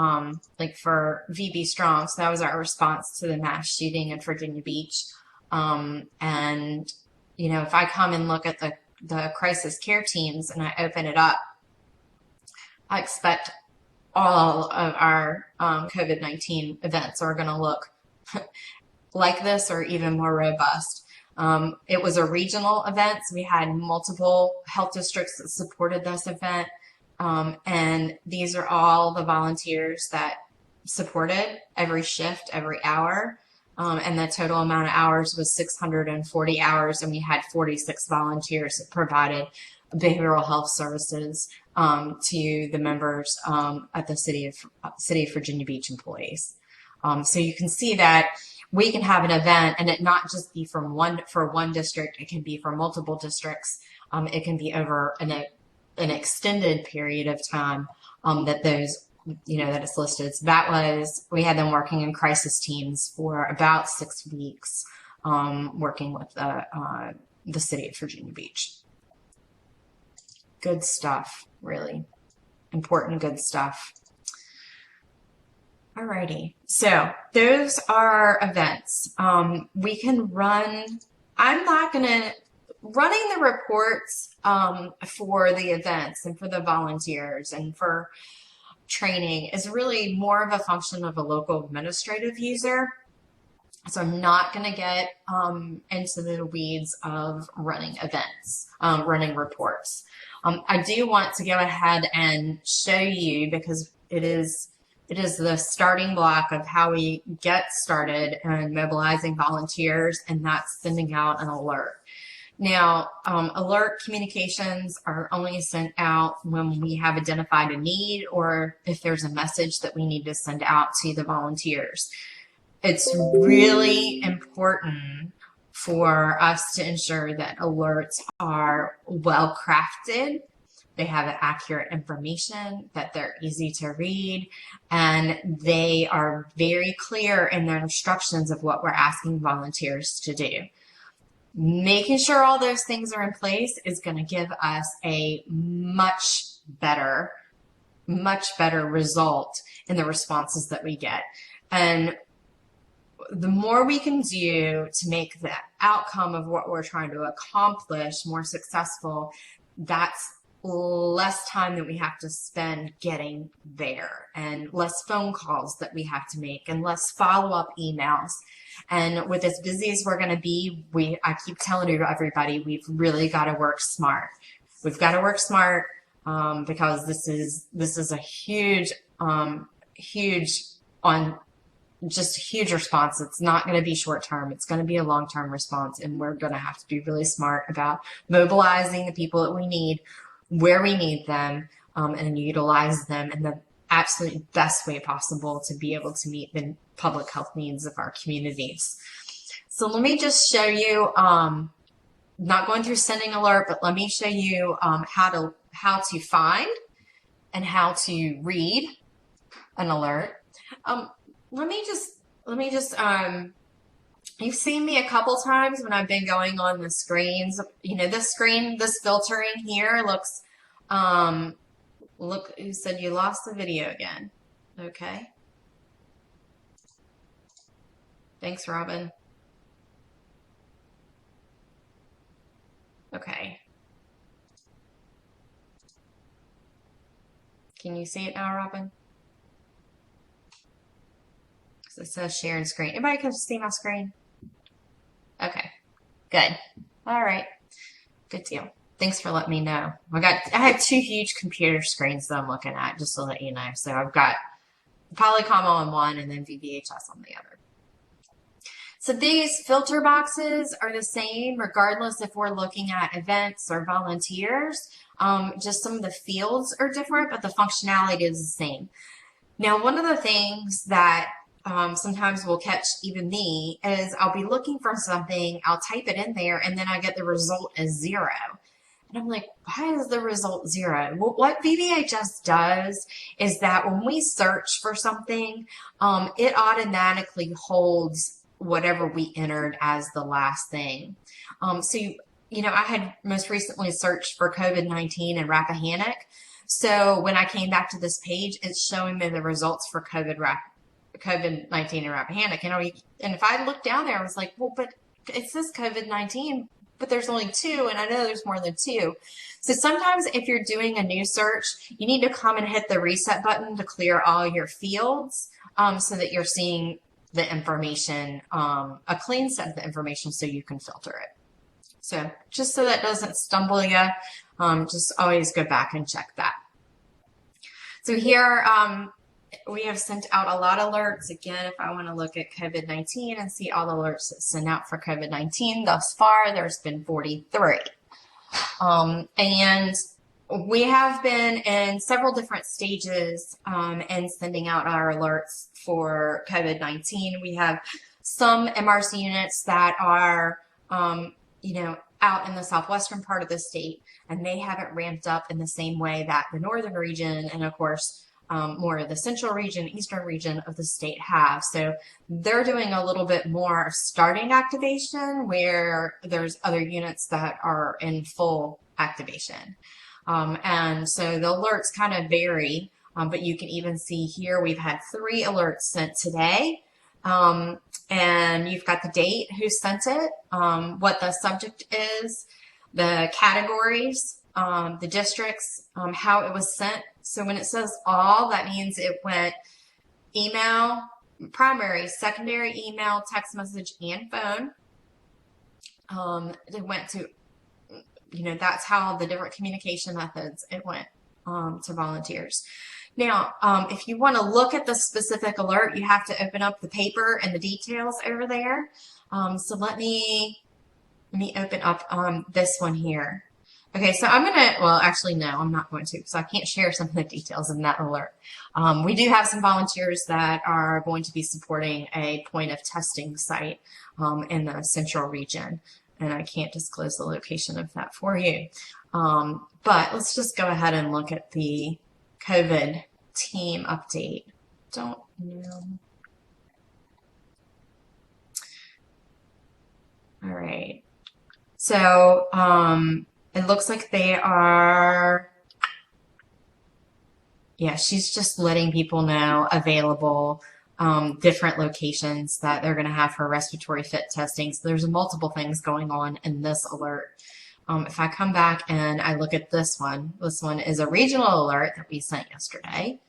like for VB Strong, so that was our response to the mass shooting in Virginia Beach. And, you know, if I come and look at the crisis care teams and I open it up, I expect all of our COVID-19 events are going to look like this or even more robust. It was a regional event, so we had multiple health districts that supported this event. And these are all the volunteers that supported every shift, every hour. And the total amount of hours was 640 hours, and we had 46 volunteers that provided behavioral health services to the members at the City of Virginia Beach employees. So you can see that we can have an event and it not just be for one district, it can be for multiple districts. It can be over an extended period of time that those, you know, that it's listed. So we had them working in crisis teams for about 6 weeks, working with the City of Virginia Beach. Good stuff, really important, good stuff. Alrighty, so those are events. We can run, I'm not gonna, running the reports for the events and for the volunteers and for training is really more of a function of a local administrative user. So I'm not going to get into the weeds of running events, running reports. I do want to go ahead and show you, because it is the starting block of how we get started in mobilizing volunteers, and that's sending out an alert. Now, alert communications are only sent out when we have identified a need or if there's a message that we need to send out to the volunteers. It's really important for us to ensure that alerts are well crafted, they have accurate information, that they're easy to read, and they are very clear in their instructions of what we're asking volunteers to do. Making sure all those things are in place is going to give us a much better result in the responses that we get. And the more we can do to make the outcome of what we're trying to accomplish more successful, that's less time that we have to spend getting there, and less phone calls that we have to make, and less follow-up emails. And with as busy as we're going to be, I keep telling everybody, we've really got to work smart. We've got to work smart because this is a huge response. It's not going to be short term. It's going to be a long-term response, and we're going to have to be really smart about mobilizing the people that we need, where we need them, and utilize them in the absolute best way possible to be able to meet the public health needs of our communities. So let me just show you, not going through sending alert, but let me show you how to find and how to read an alert. Let me just you've seen me a couple times when I've been going on the screens. You know, this filtering here looks, look, you said you lost the video again. Okay. Thanks, Robin. Okay. Can you see it now, Robin? It says sharing screen. Anybody can see my screen? Okay, good. All right, good deal. Thanks for letting me know. I have two huge computer screens that I'm looking at, just to let you know. So I've got Polycom on one and then VVHS on the other. So these filter boxes are the same regardless if we're looking at events or volunteers. Just some of the fields are different, but the functionality is the same. Now, one of the things that sometimes will catch even me is I'll be looking for something, I'll type it in there, and then I get the result as 0. And I'm like, why is the result 0? Well, what VVHS does is that when we search for something, it automatically holds whatever we entered as the last thing. So, I had most recently searched for COVID-19 and Rappahannock. So when I came back to this page, it's showing me the results for COVID-19 and Rappahannock. And if I looked down there, I was like, well, but it says COVID-19, but there's only 2, and I know there's more than 2. So sometimes if you're doing a new search, you need to come and hit the reset button to clear all your fields so that you're seeing the information, a clean set of the information so you can filter it. So just so that doesn't stumble you, just always go back and check that. So here we have sent out a lot of alerts. Again, if I want to look at COVID-19 and see all the alerts that's sent out for COVID-19 thus far, there's been 43. And we have been in several different stages in sending out our alerts for COVID-19. We have some MRC units that are, out in the southwestern part of the state, and they haven't ramped up in the same way that the northern region and, of course, more of the central region, eastern region of the state have. So they're doing a little bit more starting activation where there's other units that are in full activation. And so the alerts kind of vary, but you can even see here we've had 3 alerts sent today. And you've got the date, who sent it, what the subject is, the categories, the districts, how it was sent. So when it says all, that means it went email, primary, secondary email, text message, and phone. It went to, that's how the different communication methods it went to volunteers. Now, if you want to look at the specific alert, you have to open up the paper and the details over there. So let me open up this one here. Okay, so I'm going to, well, actually, no, I'm not going to, because I can't share some of the details in that alert. We do have some volunteers that are going to be supporting a point of testing site in the central region, and I can't disclose the location of that for you. But let's just go ahead and look at the COVID team update. Don't know. All right. So it looks like they are, yeah, she's just letting people know available different locations that they're going to have for respiratory fit testing. So there's multiple things going on in this alert. If I come back and I look at this one is a regional alert that we sent yesterday.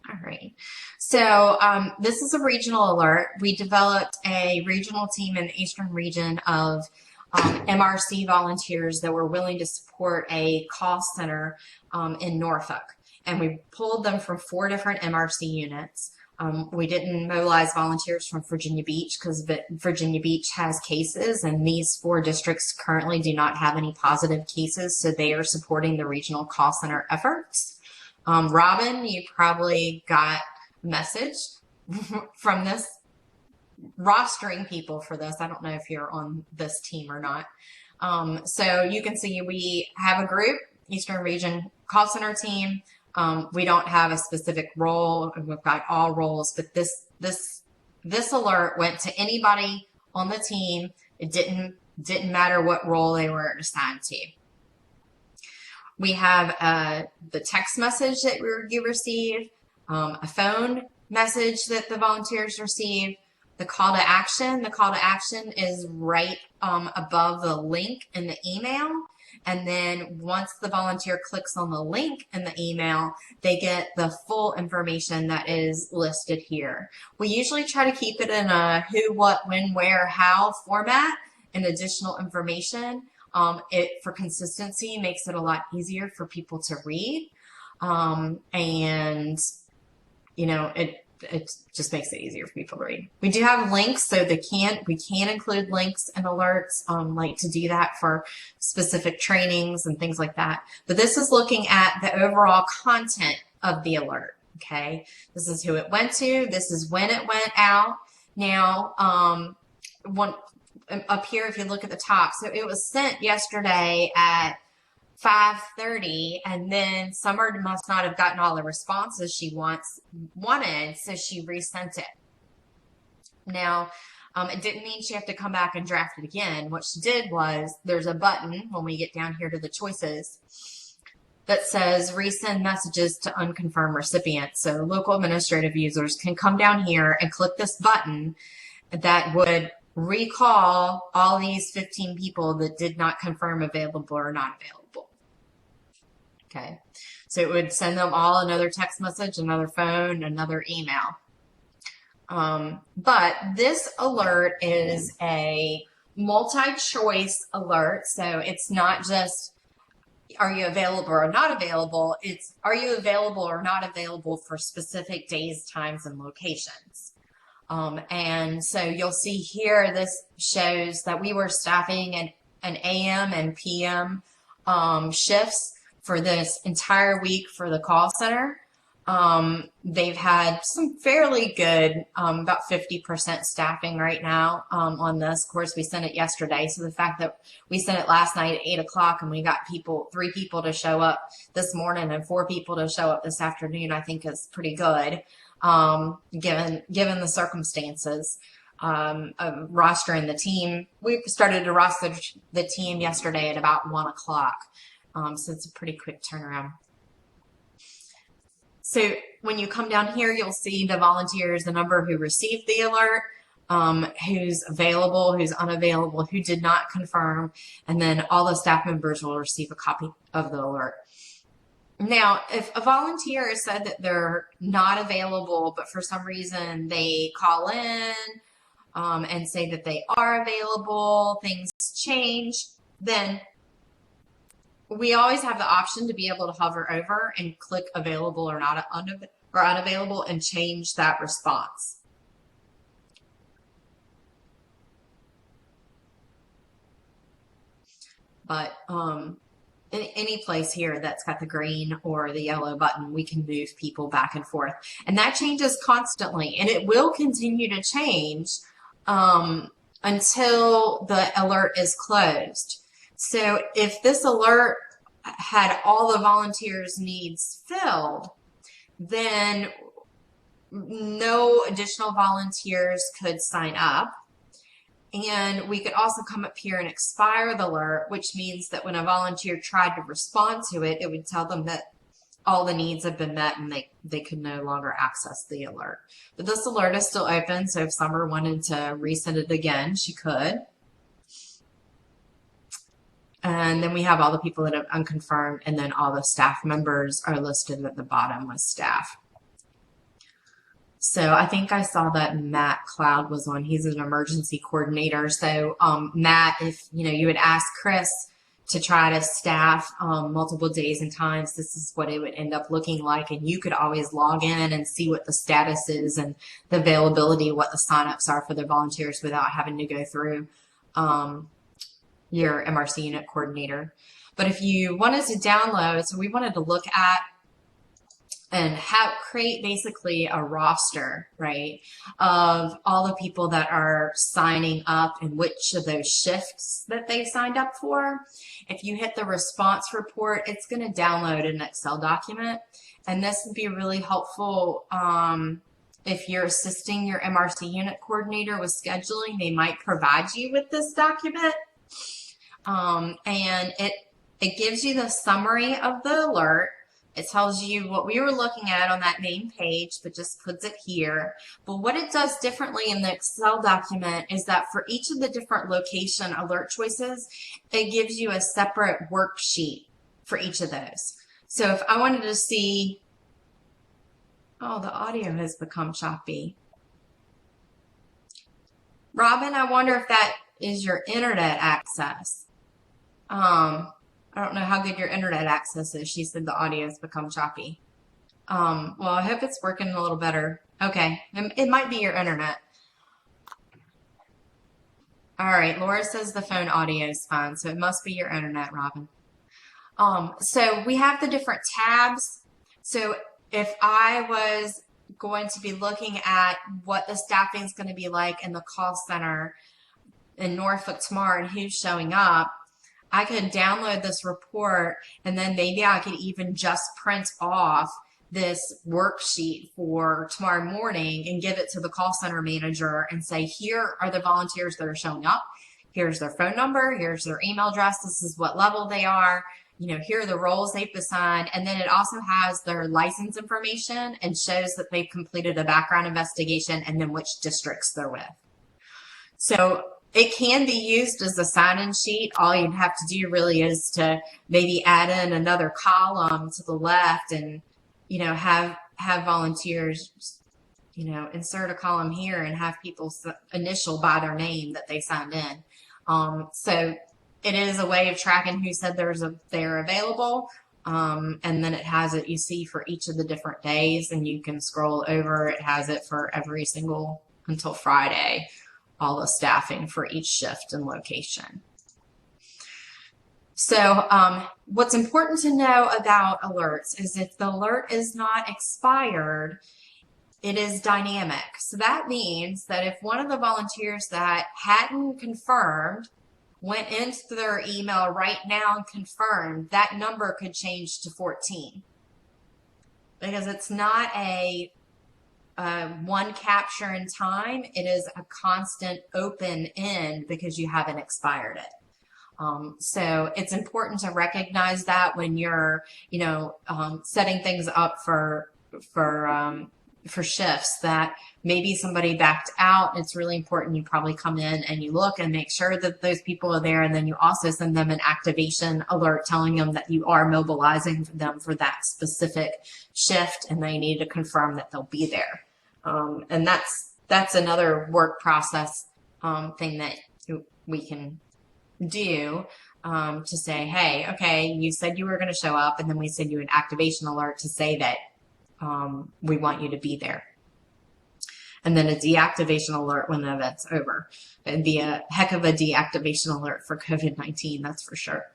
All right. So this is a regional alert. We developed a regional team in the eastern region of MRC volunteers that were willing to support a call center in Norfolk. And we pulled them from 4 different MRC units. We didn't mobilize volunteers from Virginia Beach because Virginia Beach has cases, and these 4 districts currently do not have any positive cases, so they are supporting the regional call center efforts. Robin, you probably got a message from this, rostering people for this. I don't know if you're on this team or not. So you can see we have a group, Eastern Region Call Center team. We don't have a specific role. We've got all roles, but this alert went to anybody on the team. It didn't matter what role they were assigned to. We have the text message that you receive, a phone message that the volunteers receive, the call to action. The call to action is right above the link in the email. And then once the volunteer clicks on the link in the email, they get the full information that is listed here. We usually try to keep it in a who, what, when, where, how format and additional information. It, for consistency, makes it a lot easier for people to read. And, it just makes it easier for people to read. We do have links, so we can include links and alerts, like to do that for specific trainings and things like that. But this is looking at the overall content of the alert. Okay, this is who it went to. This is when it went out. Now, up here, if you look at the top, so it was sent yesterday at 5:30, and then Summer must not have gotten all the responses she wanted, so she resent it. Now, it didn't mean she have to come back and draft it again. What she did was, there's a button when we get down here to the choices that says resend messages to unconfirmed recipients. So local administrative users can come down here and click this button that would recall all these 15 people that did not confirm available or not available. Okay, so it would send them all another text message, another phone, another email. But this alert is a multi-choice alert, so it's not just are you available or not available, it's are you available or not available for specific days, times, and locations. And so you'll see here, this shows that we were staffing an AM and PM shifts for this entire week for the call center. They've had some fairly good, about 50% staffing right now on this. Of course, we sent it yesterday. So the fact that we sent it last night at 8 o'clock and we got 3 people to show up this morning and 4 people to show up this afternoon, I think is pretty good, given the circumstances. Rostering the team, we started to roster the team yesterday at about 1 o'clock. So it's a pretty quick turnaround. So when you come down here, you'll see the volunteers, the number who received the alert, who's available, who's unavailable, who did not confirm, and then all the staff members will receive a copy of the alert. Now, if a volunteer has said that they're not available, but for some reason they call in and say that they are available, things change, then we always have the option to be able to hover over and click available or not or unavailable and change that response. But in any place here that's got the green or the yellow button, we can move people back and forth. And that changes constantly, and it will continue to change until the alert is closed. So if this alert had all the volunteers' needs filled, then no additional volunteers could sign up. And we could also come up here and expire the alert, which means that when a volunteer tried to respond to it, it would tell them that all the needs have been met and they could no longer access the alert. But this alert is still open, so if Summer wanted to resend it again, she could. And then we have all the people that have unconfirmed, and then all the staff members are listed at the bottom with staff. So I think I saw that Matt Cloud was on. He's an emergency coordinator. So Matt, if you would ask Chris to try to staff multiple days and times, this is what it would end up looking like. And you could always log in and see what the status is and the availability, what the signups are for the volunteers without having to go through your MRC unit coordinator. But if you wanted to download, so we wanted to look at and create basically a roster, right, of all the people that are signing up and which of those shifts that they signed up for. If you hit the response report, it's going to download an Excel document, and this would be really helpful if you're assisting your MRC unit coordinator with scheduling. They might provide you with this document. And it gives you the summary of the alert. It tells you what we were looking at on that main page, but just puts it here. But what it does differently in the Excel document is that for each of the different location alert choices, it gives you a separate worksheet for each of those. So if I wanted to see, oh, the audio has become choppy. Robin, I wonder if that is your internet access. I don't know how good your internet access is. She said the audio has become choppy. Well, I hope it's working a little better. Okay, it might be your internet. All right, Laura says the phone audio is fine, so it must be your internet, Robin. So we have the different tabs. So if I was going to be looking at what the staffing is going to be like in the call center in Norfolk tomorrow and who's showing up, I could download this report and then maybe I could even just print off this worksheet for tomorrow morning and give it to the call center manager and say, here are the volunteers that are showing up. Here's their phone number. Here's their email address. This is what level they are. You know, here are the roles they've assigned. And then it also has their license information and shows that they've completed a background investigation and then which districts they're with. So it can be used as a sign-in sheet. All you'd have to do really is to maybe add in another column to the left and, you know, have volunteers, you know, insert a column here and have people initial by their name that they signed in. So it is a way of tracking who said they're available. And then it has it, you see, for each of the different days, and you can scroll over. It has it for every single until Friday, all the staffing for each shift and location. So what's important to know about alerts is if the alert is not expired, it is dynamic. So that means that if one of the volunteers that hadn't confirmed went into their email right now and confirmed, that number could change to 14. Because it's not a one capture in time, it is a constant open end because you haven't expired it. So it's important to recognize that when you're, you know, setting things up for shifts that maybe somebody backed out. It's really important you probably come in and you look and make sure that those people are there, and then you also send them an activation alert telling them that you are mobilizing them for that specific shift and they need to confirm that they'll be there. And that's another work process thing that we can do to say, hey, okay, you said you were going to show up, and then we send you an activation alert to say that we want you to be there. And then a deactivation alert when the event's over. It'd be a heck of a deactivation alert for COVID-19, that's for sure.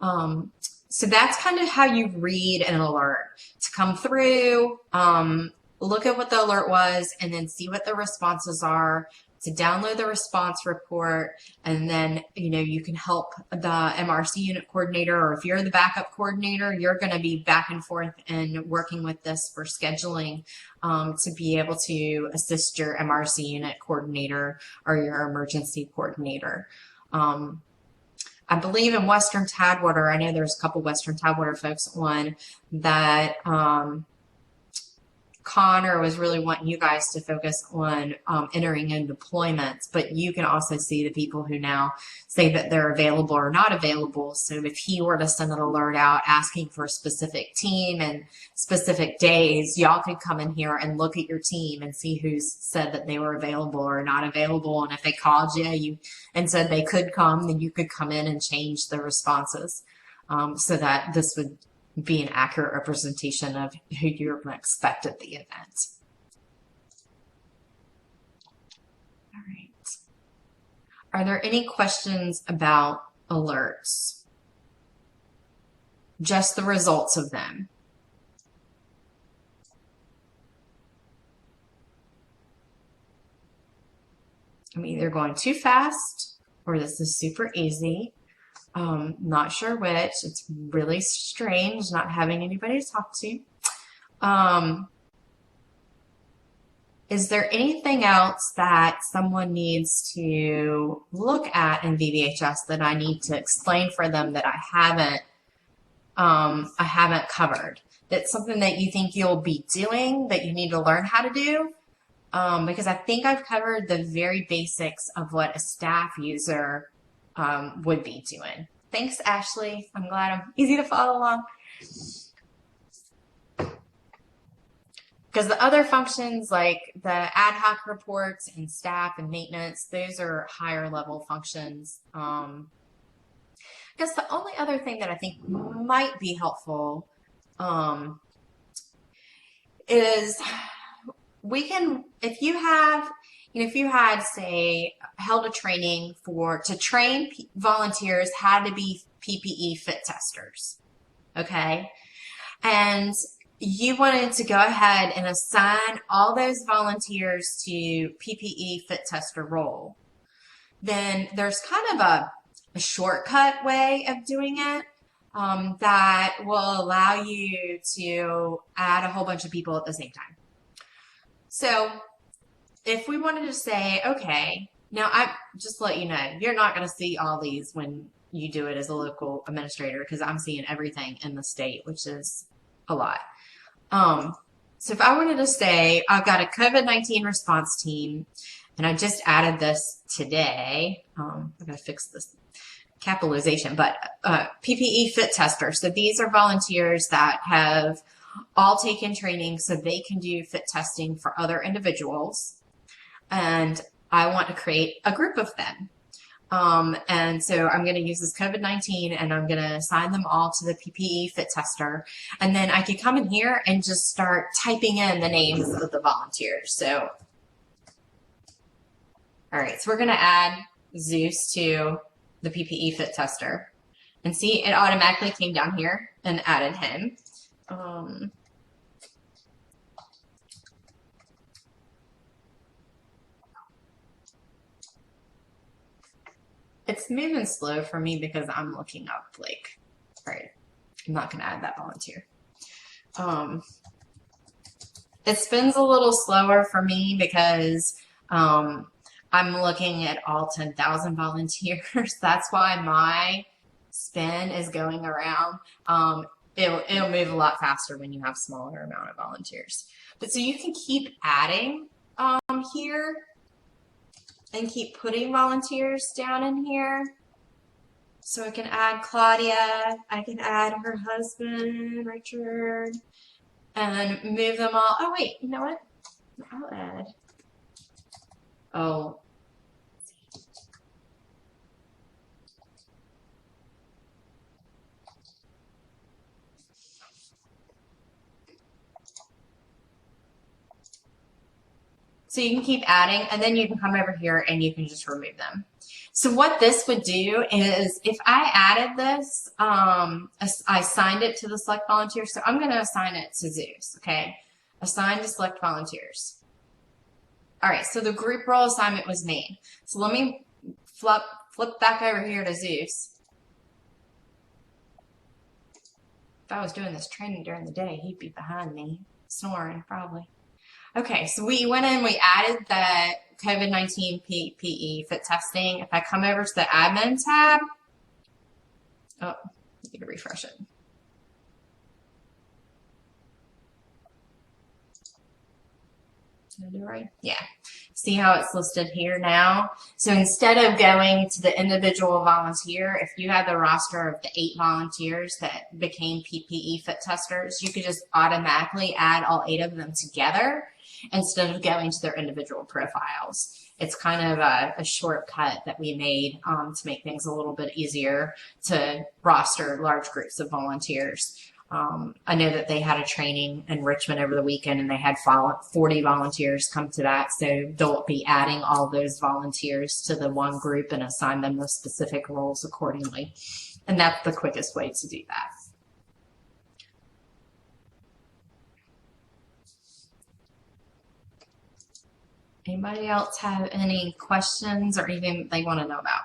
So that's kind of how you read an alert. To come through, look at what the alert was, and then see what the responses are, to download the response report, and then, you know, you can help the MRC unit coordinator, or if you're the backup coordinator, you're going to be back and forth and working with this for scheduling to be able to assist your MRC unit coordinator or your emergency coordinator. I believe in Western Tidewater, I know there's a couple Western Tidewater folks on that Connor was really wanting you guys to focus on entering in deployments, but you can also see the people who now say that they're available or not available. So if he were to send an alert out asking for a specific team and specific days, y'all could come in here and look at your team and see who's said that they were available or not available. And if they called you and said they could come, then you could come in and change the responses so that this would be an accurate representation of who you're going to expect at the event. All right. Are there any questions about alerts? Just the results of them. I'm either going too fast or this is super easy. Not sure which. It's really strange not having anybody to talk to. Is there anything else that someone needs to look at in VVHS that I need to explain for them that I haven't covered? That's something that you think you'll be doing that you need to learn how to do? Because I think I've covered the very basics of what a staff user would be doing. Thanks, Ashley. I'm glad I'm easy to follow along. Because the other functions like the ad hoc reports and staff and maintenance, those are higher level functions. I guess the only other thing that I think might be helpful is we can, if you have, if you had, say, held a training to train volunteers how to be PPE fit testers, okay? And you wanted to go ahead and assign all those volunteers to PPE fit tester role, then there's kind of a shortcut way of doing it that will allow you to add a whole bunch of people at the same time. So if we wanted to say, okay, now I just let you know, you're not going to see all these when you do it as a local administrator because I'm seeing everything in the state, which is a lot. So if I wanted to say I've got a COVID-19 response team, and I just added this today. I'm going to fix this capitalization, but PPE fit tester. So these are volunteers that have all taken training so they can do fit testing for other individuals. And I want to create a group of them. And so I'm going to use this COVID-19 and I'm going to assign them all to the PPE fit tester. And then I can come in here and just start typing in the names of the volunteers. So, all right, so we're going to add Zeus to the PPE fit tester. And see, it automatically came down here and added him. It's moving slow for me because I'm looking up, like, all right, I'm not going to add that volunteer. It spins a little slower for me because I'm looking at all 10,000 volunteers. That's why my spin is going around. It'll move a lot faster when you have smaller amount of volunteers. But so you can keep adding here and keep putting volunteers down in here. So I can add Claudia, I can add her husband, Richard, and move them all. Oh wait, you know what? I'll add, oh, so you can keep adding, and then you can come over here and you can just remove them. So what this would do is, if I added this, I assigned it to the select volunteer. So I'm going to assign it to Zeus, okay? Assign to select volunteers. All right, so the group role assignment was made. So let me flip back over here to Zeus. If I was doing this training during the day, he'd be behind me, snoring probably. Okay, so we went in, we added the COVID-19 PPE fit testing. If I come over to the admin tab, oh, I need to refresh it. Did I do it right? Yeah. See how it's listed here now? So instead of going to the individual volunteer, if you had the roster of the 8 volunteers that became PPE fit testers, you could just automatically add all 8 of them together instead of going to their individual profiles. It's kind of a shortcut that we made to make things a little bit easier to roster large groups of volunteers. I know that they had a training in Richmond over the weekend and they had 40 volunteers come to that. So they'll be adding all those volunteers to the one group and assign them the specific roles accordingly. And that's the quickest way to do that. Anybody else have any questions or anything they want to know about?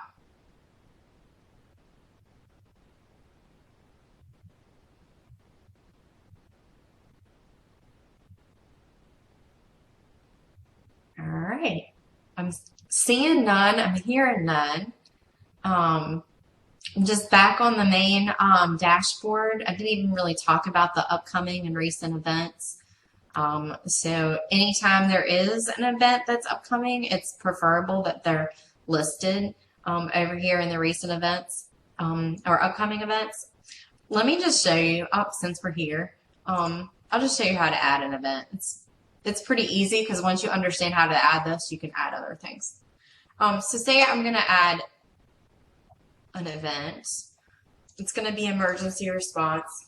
All right. I'm seeing none. I'm hearing none. I'm just back on the main dashboard. I didn't even really talk about the upcoming and recent events. So anytime there is an event that's upcoming, it's preferable that they're listed over here in the recent events or upcoming events. Let me just show you, since we're here, I'll just show you how to add an event. It's pretty easy because once you understand how to add this, you can add other things. So say I'm going to add an event. It's going to be emergency response.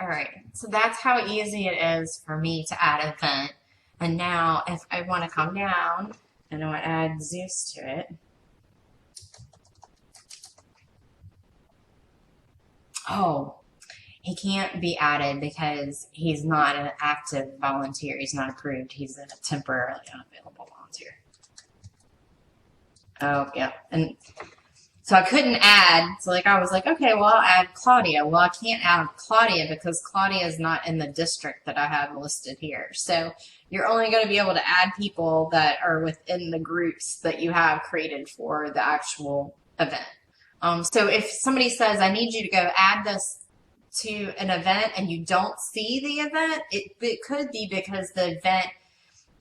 All right, so that's how easy it is for me to add an event. And now if I want to come down and I want to add Zeus to it. Oh, he can't be added because he's not an active volunteer. He's not approved. He's a temporarily unavailable volunteer. Oh, yeah. And so I couldn't add. So like I was like, okay, well, I'll add Claudia. Well, I can't add Claudia because Claudia is not in the district that I have listed here. So you're only going to be able to add people that are within the groups that you have created for the actual event. So if somebody says, I need you to go add this to an event and you don't see the event, it could be because the event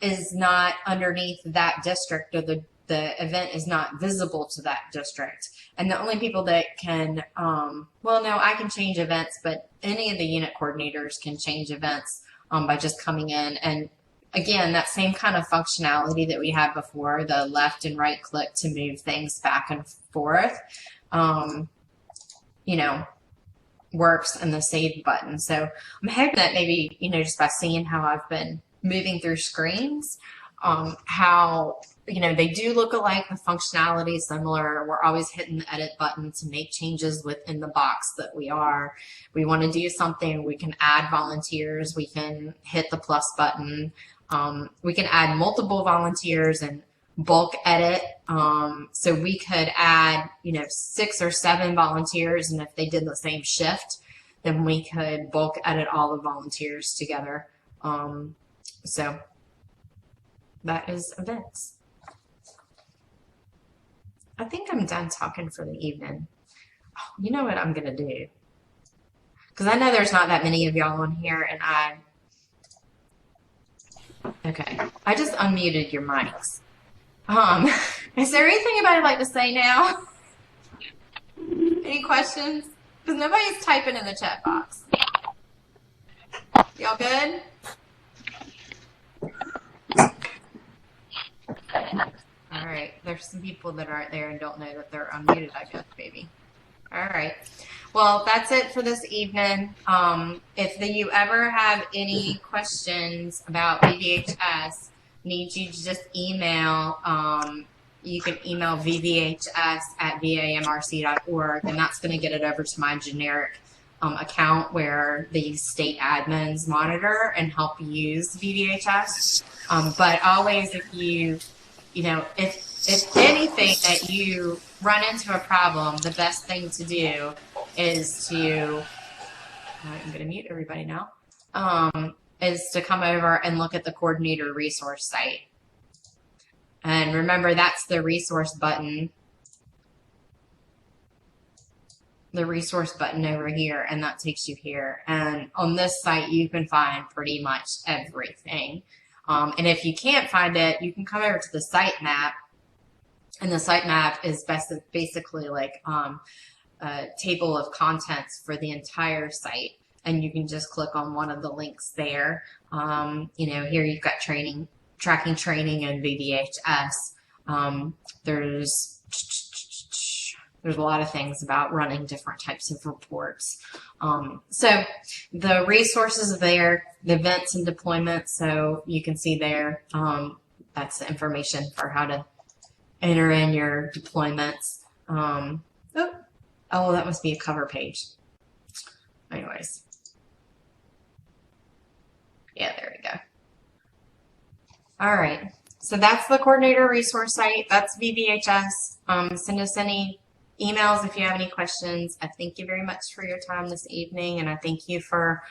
is not underneath that district, or the event is not visible to that district. And the only people that can, well, no, I can change events, but any of the unit coordinators can change events by just coming in. And again, that same kind of functionality that we had before, the left and right click to move things back and forth, you know, works, and the save button. So I'm hoping that maybe, you know, just by seeing how I've been moving through screens, how, you know, they do look alike, the functionality is similar. We're always hitting the edit button to make changes within the box that we want to do something. We can add volunteers. We can hit the plus button. We can add multiple volunteers and bulk edit. So we could add, you know, 6 or 7 volunteers, and if they did the same shift, then we could bulk edit all the volunteers together. So that is events. I think I'm done talking for the evening. Oh, you know what I'm gonna do? Because I know there's not that many of y'all on here, and okay, I just unmuted your mics. Is there anything anybody like to say now? Any questions? Because nobody's typing in the chat box. Y'all good? All right. There's some people that aren't there and don't know that they're unmuted, I guess, maybe. All right. Well, that's it for this evening. If you ever have any questions about VVHS, need you to just email. You can email vvhs@vamrc.org, and that's going to get it over to my generic account where the state admins monitor and help use VVHS. But always, if if anything that you run into a problem, the best thing to do is to, I'm going to mute everybody now, is to come over and look at the coordinator resource site. And remember, that's the resource button. The resource button over here, and that takes you here. And on this site, you can find pretty much everything. And if you can't find it, you can come over to the site map. And the site map is basically like a table of contents for the entire site. And you can just click on one of the links there. Here you've got tracking training and VVHS. There's a lot of things about running different types of reports. So the resources are there, the events and deployments, so you can see there, that's the information for how to enter in your deployments. Oh, that must be a cover page. Anyways. Yeah, there we go. All right, so that's the coordinator resource site. That's VVHS. Send us any emails if you have any questions. I thank you very much for your time this evening, and I thank you for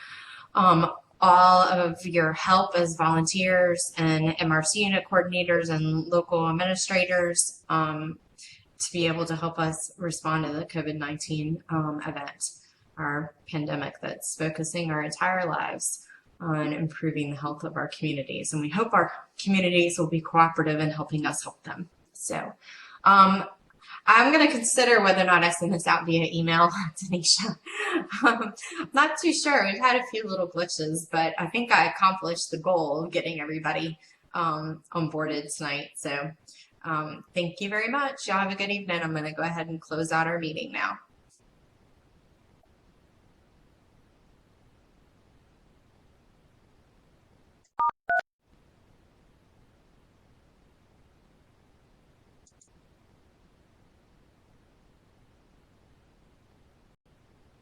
all of your help as volunteers and MRC unit coordinators and local administrators to be able to help us respond to the COVID-19 event, our pandemic that's focusing our entire lives on improving the health of our communities. And we hope our communities will be cooperative in helping us help them. So I'm going to consider whether or not I send this out via email to Nisha. I'm not too sure. We've had a few little glitches, but I think I accomplished the goal of getting everybody onboarded tonight. So thank you very much. Y'all have a good evening. I'm going to go ahead and close out our meeting now.